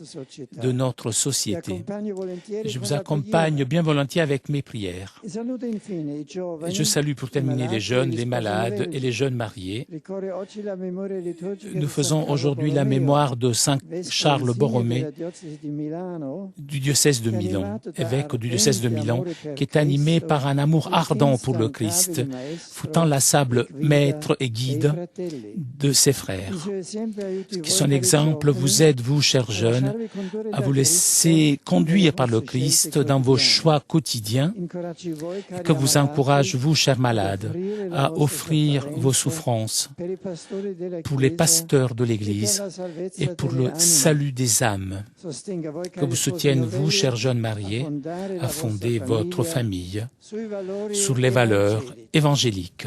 de notre société. Je vous accompagne bien volontiers avec mes prières. Et je salue pour terminer les jeunes, les malades et les jeunes mariés. Nous faisons aujourd'hui la mémoire de Saint Charles Borromée du diocèse de Milan, évêque du diocèse de Milan, qui est animé par un amour ardent pour le Christ, foutant la sable maître et guide de ses frères. Son exemple vous aide, vous, chers jeunes, à vous laisser conduire par le Christ dans vos choix quotidiens, et que vous encourage, vous, chers malades, à offrir vos souffrances pour les pasteurs de l'Église et pour le salut des âmes. Que vous soutienne, vous, chers jeunes mariés, à fonder votre famille sur les valeurs évangéliques.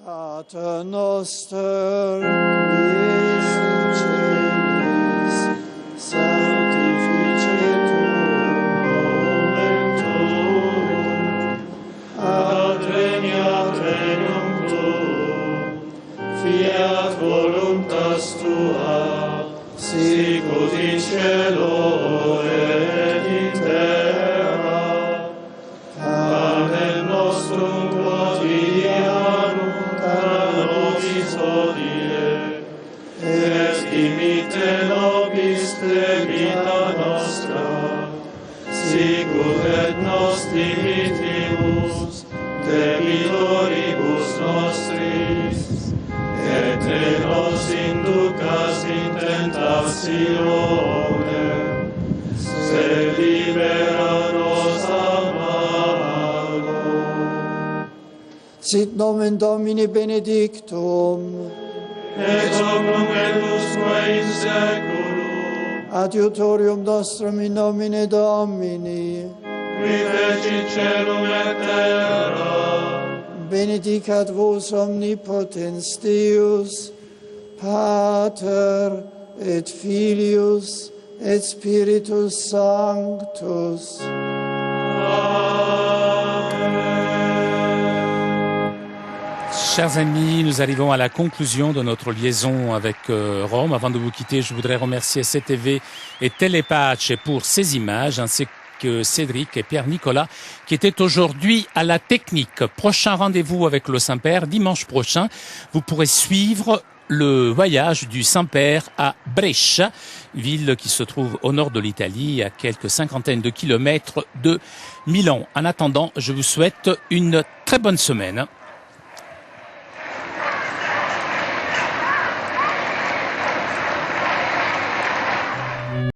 Pater noster, qui es in celis, sanctificetur nomen tuum, adveniat regnum tuum, fiat voluntas tua, sicut in cielo et in terra. Panem nostrum quotidianum da nobis hodie, et dimitte nobis debita nostra, sicut et nos dimittimus debitoribus nostris, et ne nos inducas in tentatione, sed libera nos a malo. Sit nomen Domini benedictum, et hoc nunc et usque in seculum, adiutorium nostrum in nomine Domini, qui fecit celum et terra, benedicat vos omnipotens Deus, Pater et Filius et Spiritus Sanctus. Amen. Chers amis, nous arrivons à la conclusion de notre liaison avec Rome. Avant de vous quitter, je voudrais remercier CTV et Telepace pour ces images, ainsi que Cédric et Pierre-Nicolas qui étaient aujourd'hui à la technique. Prochain rendez-vous avec le Saint-Père, dimanche prochain. Vous pourrez suivre le voyage du Saint-Père à Brescia, ville qui se trouve au nord de l'Italie, à quelques cinquantaines de kilomètres de Milan. En attendant, je vous souhaite une très bonne semaine.